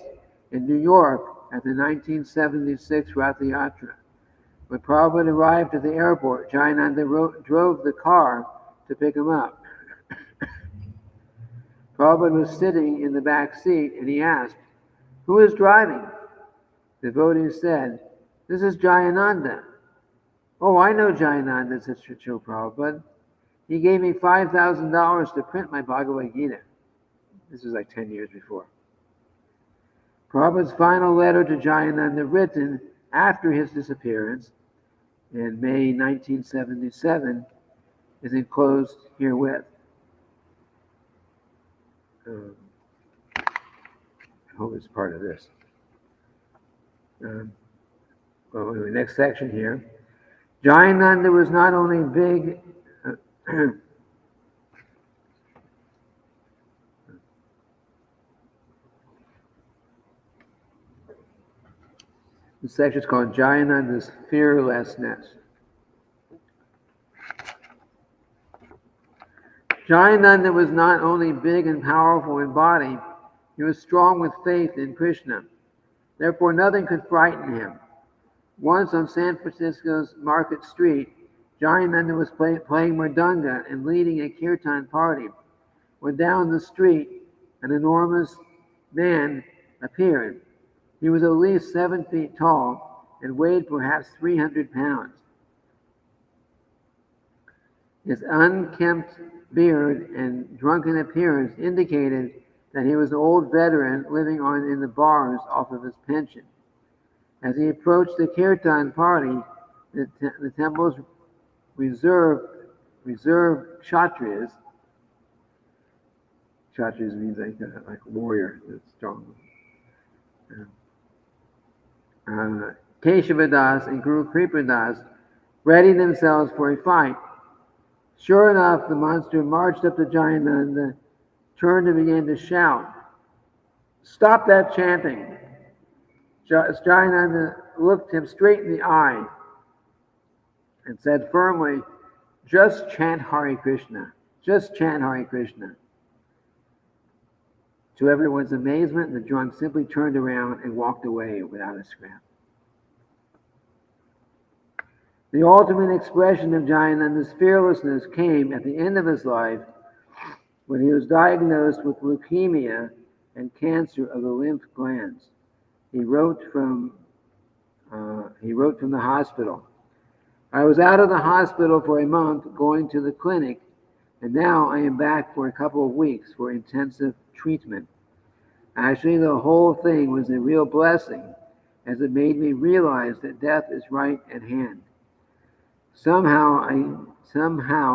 in New York at the 1976 Rath Yatra. When Prabhupada arrived at the airport, Jayananda drove the car to pick him up. Prabhupada was sitting in the back seat and he asked, "Who is driving?" The devotee said, "This is Jayananda." "Oh, I know Jayananda," said Srila Prabhupada. "He gave me $5,000 to print my Bhagavad Gita." This was like 10 years before. Prabhupada's final letter to Jayananda, written after his disappearance in May 1977, is enclosed herewith. I hope it's part of this. Well, the next section here. Jayananda was not only big. This section is called Jayananda's Fearlessness. Jayananda was not only big and powerful in body, he was strong with faith in Krishna. Therefore, nothing could frighten him. Once on San Francisco's Market Street, Jayananda was playing mridanga and leading a kirtan party. When down the street, an enormous man appeared. He was at least 7 feet tall and weighed perhaps 300 pounds. His unkempt beard and drunken appearance indicated that he was an old veteran living in the bars off of his pension. As he approached the kirtan party, the temple's reserve kshatriyas. Kshatriyas means like a warrior, that's strong. Keshavadas and Guru Kripadas readied themselves for a fight. Sure enough, the monster marched up to Jayananda, turned and began to shout, "Stop that chanting!" Jayananda looked him straight in the eye and said firmly, "Just chant Hare Krishna. Just chant Hare Krishna." To everyone's amazement, the drunk simply turned around and walked away without a scrap. The ultimate expression of Jayananda's fearlessness came at the end of his life when he was diagnosed with leukemia and cancer of the lymph glands. He wrote from the hospital. "I was out of the hospital for a month going to the clinic, and now I am back for a couple of weeks for intensive treatment. Actually, the whole thing was a real blessing, as it made me realize that death is right at hand. Somehow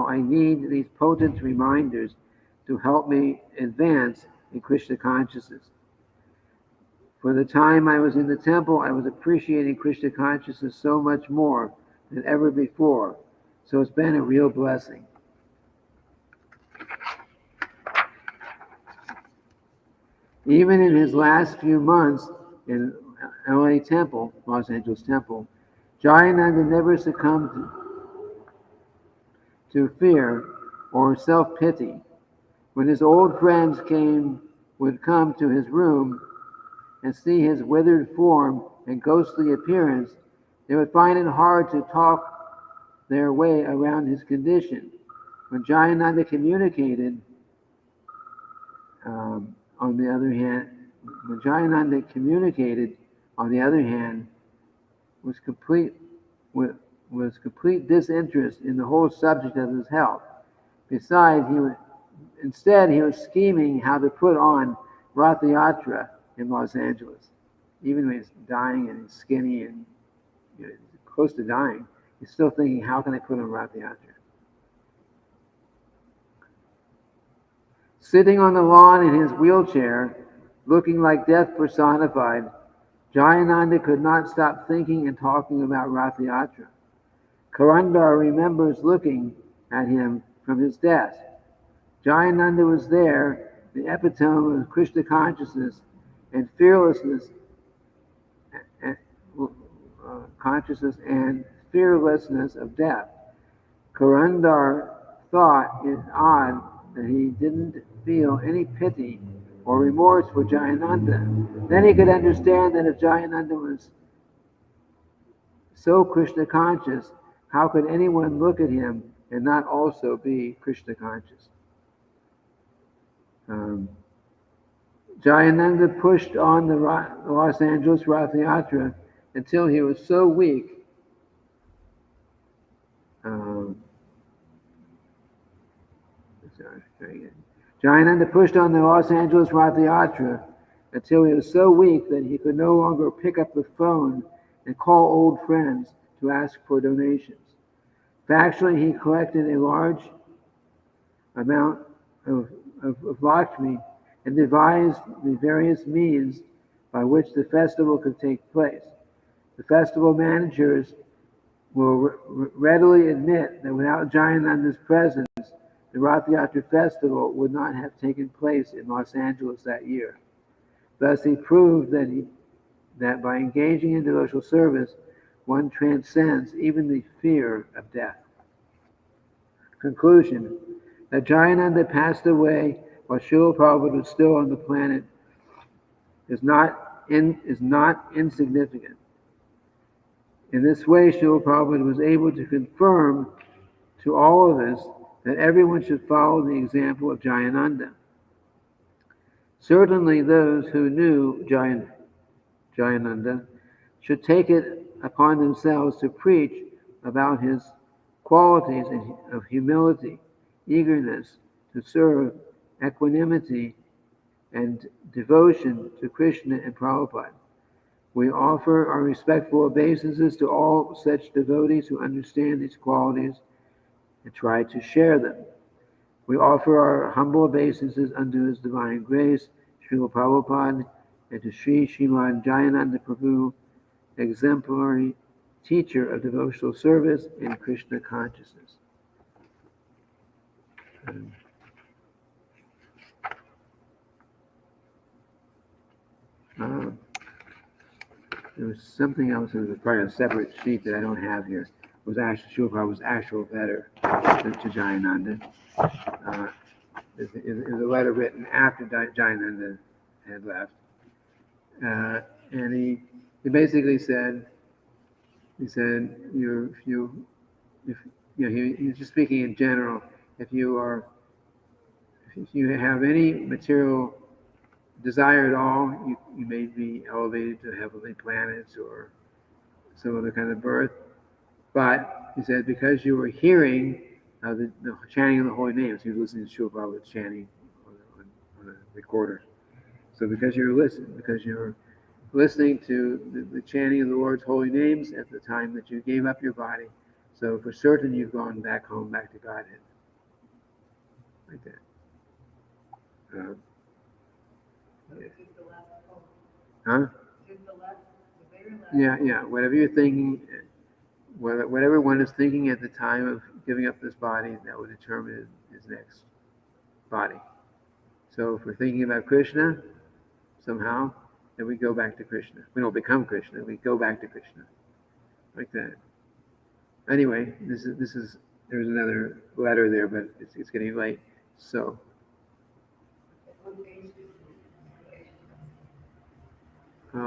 I need these potent reminders to help me advance in Krishna consciousness. For the time I was in the temple, I was appreciating Krishna consciousness so much more than ever before. So it's been a real blessing." Even in his last few months in LA Temple, Los Angeles Temple, Jayananda never succumbed to fear or self-pity. When his old friends would come to his room and see his withered form and ghostly appearance, they would find it hard to talk their way around his condition. When Jayananda communicated, on the other hand, was complete disinterest in the whole subject of his health. Besides, he was scheming how to put on Rath Yatra in Los Angeles. Even when he's dying and he's skinny and close to dying, he's still thinking, how can I put on Rath Yatra? Sitting on the lawn in his wheelchair, looking like death personified, Jayananda could not stop thinking and talking about Rath Yatra. Karandar remembers looking at him from his desk. Jayananda was there, the epitome of Krishna consciousness and fearlessness, of death. Karandar thought it odd that he didn't feel any pity or remorse for Jayananda. Then he could understand that if Jayananda was so Krishna conscious, how could anyone look at him and not also be Krishna conscious? Jayananda pushed on the Los Angeles Rath Yatra until he was so weak. Jayananda pushed on the Los Angeles Rath Yatra until he was so weak that he could no longer pick up the phone and call old friends to ask for donations. Factually, he collected a large amount of Lakshmi and devised the various means by which the festival could take place. The festival managers will readily admit that without Jayananda's presence, the Rath Yatra festival would not have taken place in Los Angeles that year. Thus, he proved that by engaging in devotional service, one transcends even the fear of death. Conclusion: that Jayananda passed away while Srila Prabhupada was still on the planet is not insignificant. In this way, Srila Prabhupada was able to confirm to all of us that everyone should follow the example of Jayananda. Certainly those who knew Jayananda should take it upon themselves to preach about his qualities of humility, eagerness to serve, equanimity, and devotion to Krishna and Prabhupada. We offer our respectful obeisances to all such devotees who understand these qualities and try to share them. We offer our humble obeisances unto His divine grace, Srila Prabhupada, and to Sri Srimad Jayananda Prabhu, exemplary teacher of devotional service and Krishna consciousness. There was something else, it was probably a separate sheet that I don't have here. It was actually Srila Prabhupada's actual letter to Jayananda. It was a letter written after Jayananda had left. And he basically said, he's just speaking in general, if you have any material desire at all, you may be elevated to heavenly planets or some other kind of birth. But he said, because you were hearing the chanting of the holy names, he was listening to Srila Prabhupada's chanting on a recorder. So because you're listening to the chanting of the Lord's holy names at the time that you gave up your body, so for certain you've gone back home, back to Godhead. Like that. Huh? Yeah. Whatever you're thinking, whatever one is thinking at the time of giving up this body, that will determine his next body. So if we're thinking about Krishna, somehow, then we go back to Krishna. We don't become Krishna, we go back to Krishna. Like that. Anyway, there's another letter there, but it's getting late. So I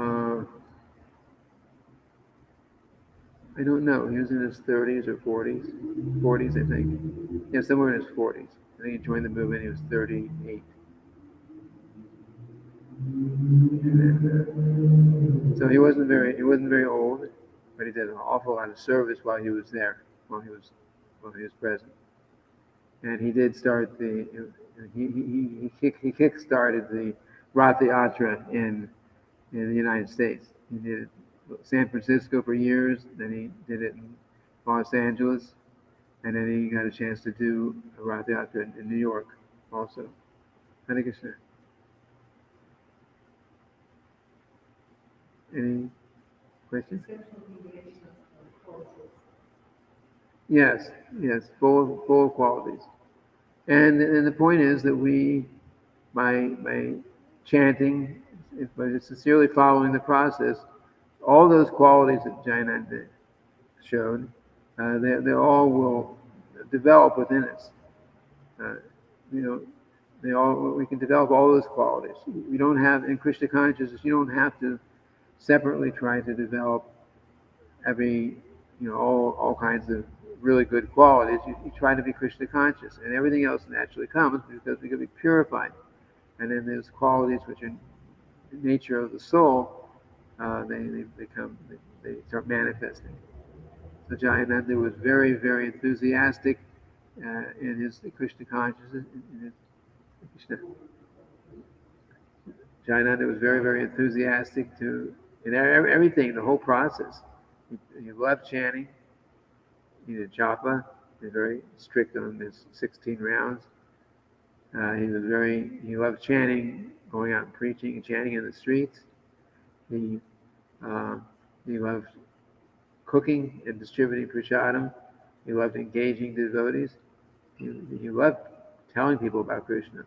don't know. He was in his 30s or 40s. 40s, I think. Yeah, somewhere in his 40s. I think he joined the movement. He was 38. And, so he wasn't very old, but he did an awful lot of service while he was there, while he was present. And he did start he kick-started the Rath Yatra in the United States. He did it in San Francisco for years, then he did it in Los Angeles, and then he got a chance to do a Rath Yatra in New York also. Hare Krishna. Any questions? Yes, full of qualities. And the point is that we, by chanting, by sincerely following the process, all those qualities that Jayananda showed, they all will develop within us. We can develop all those qualities. We don't have, in Krishna consciousness, you don't have to separately try to develop every all kinds of really good qualities. You try to be Krishna conscious, and everything else naturally comes because we can be purified. And then there's qualities which are the nature of the soul. They start manifesting. So Jayananda was very, very enthusiastic in his Krishna consciousness. Krishna. Jayananda was very, very enthusiastic in everything, the whole process. He loved chanting. He did japa. He was very strict on his 16 rounds. He loved chanting, going out and preaching and chanting in the streets. He uh, he loved cooking and distributing prasadam. He loved engaging devotees. He loved telling people about Krishna,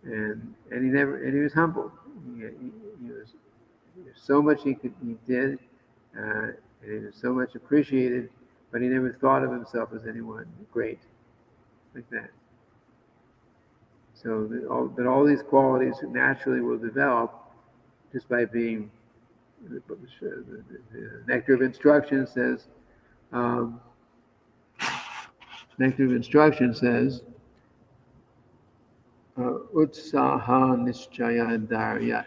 and he was humble. He was so much he did, and he was so much appreciated, but he never thought of himself as anyone great like that. So that all these qualities naturally will develop just by being. The Nectar of Instruction says. Nectar of Instruction says. Utsaha Nischaya Daryat.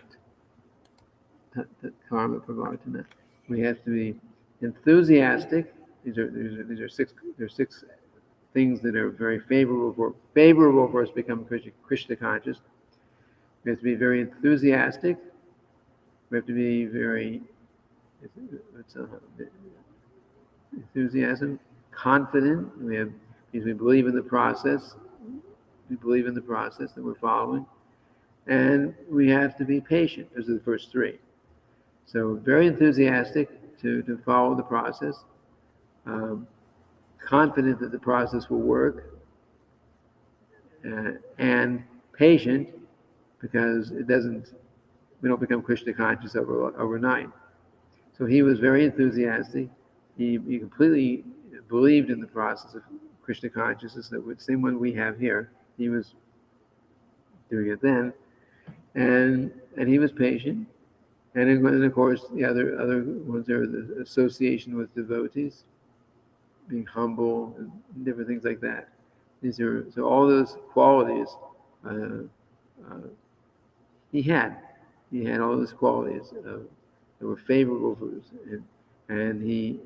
Karma Pravartana. We have to be enthusiastic. These are six things that are very favorable for us to become Krishna conscious. We have to be very enthusiastic. We have to be very enthusiasm, confident. Because we believe in the process. We believe in the process that we're following, and we have to be patient. Those are the first three. So very enthusiastic to follow the process, confident that the process will work, and patient because we don't become Krishna conscious overnight. So he was very enthusiastic. He completely believed in the process of Krishna consciousness, the same one we have here. He was doing it then, and he was patient. And then, of course, the other ones are the association with devotees, being humble, and different things like that. So all those qualities uh, uh, he had. He had all those qualities that were favorable for us, and he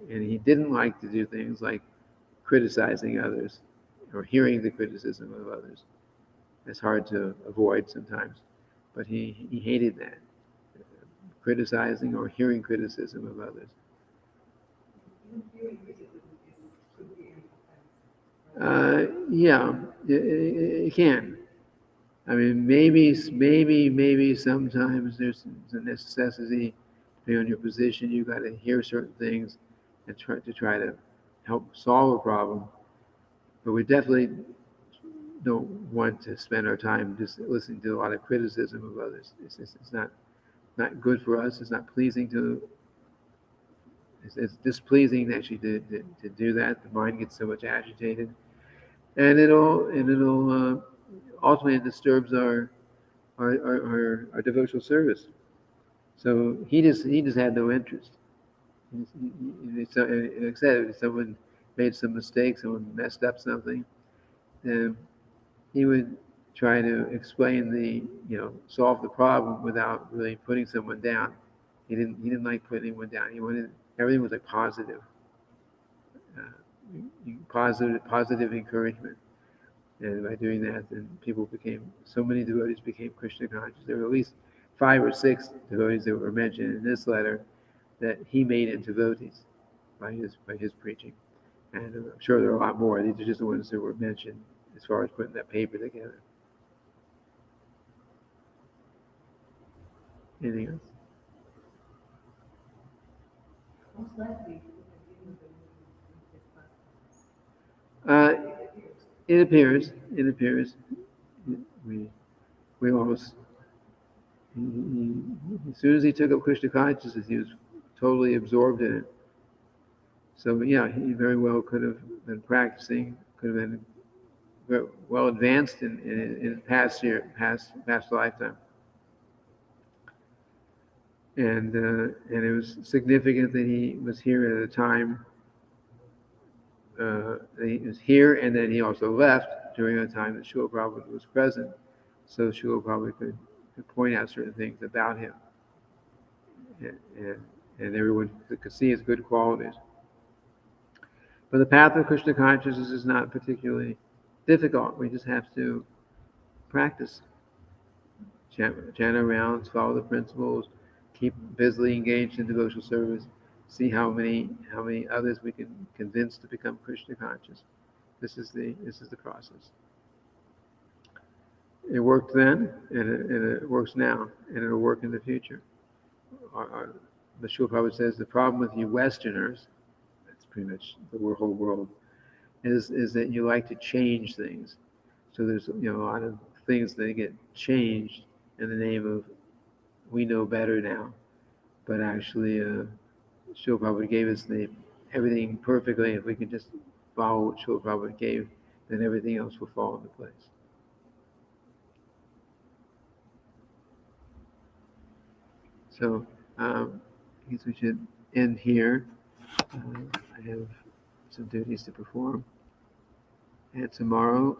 didn't like to do things like criticizing others or hearing the criticism of others. It's hard to avoid sometimes, but he hated that, criticizing or hearing criticism of others. Yeah, it can. I mean, maybe sometimes there's a necessity, depending on your position, you got to hear certain things and try to help solve a problem. But we definitely don't want to spend our time just listening to a lot of criticism of others. It's not good for us. It's not pleasing to. It's displeasing actually to do that. The mind gets so much agitated, and it'll ultimately it disturbs our devotional service. So he just had no interest. Like I said, if someone made some mistake, someone messed up something, then he would try to explain solve the problem without really putting someone down. He didn't like putting anyone down. He wanted everything was like positive, positive encouragement. And by doing that, then so many devotees became Krishna conscious. There were at least 5 or 6 devotees that were mentioned in this letter that he made into devotees by his preaching. And I'm sure there are a lot more. These are just the ones that were mentioned as far as putting that paper together. Anything else? Most likely, Uh, it appears. It appears. We almost. As soon as he took up Krishna consciousness, he was totally absorbed in it. So yeah, he very well could have been practicing, could have been well advanced in past lifetime, and it was significant that he was here at a time he was here, and then he also left during a time that Srila Prabhupada was present, so Srila Prabhupada could point out certain things about him, and, and, and everyone could see his good qualities. But the path of Krishna consciousness is not particularly difficult. We just have to practice, chant our rounds, follow the principles, keep busily engaged in devotional service, see how many others we can convince to become Krishna conscious. This is the process. It worked then, and it works now, and it'll work in the future. The Srila Prabhupada says the problem with you Westerners, that's pretty much the whole world, is that you like to change things. So there's a lot of things that get changed in the name of we know better now, but actually Srila Prabhupada gave us everything perfectly. If we could just follow what Srila Prabhupada gave, then everything else will fall into place. So I guess we should end here. I have some duties to perform. And tomorrow,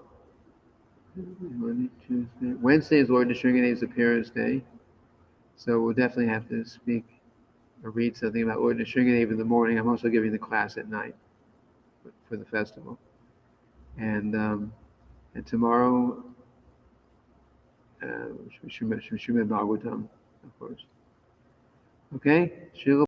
Monday, Tuesday, Wednesday is Lord Nishringadeva's appearance day. So we'll definitely have to speak or read something about Lord Nishringadeva in the morning. I'm also giving the class at night for the festival. And tomorrow, Srimad Bhagavatam, of course. Okay? Srila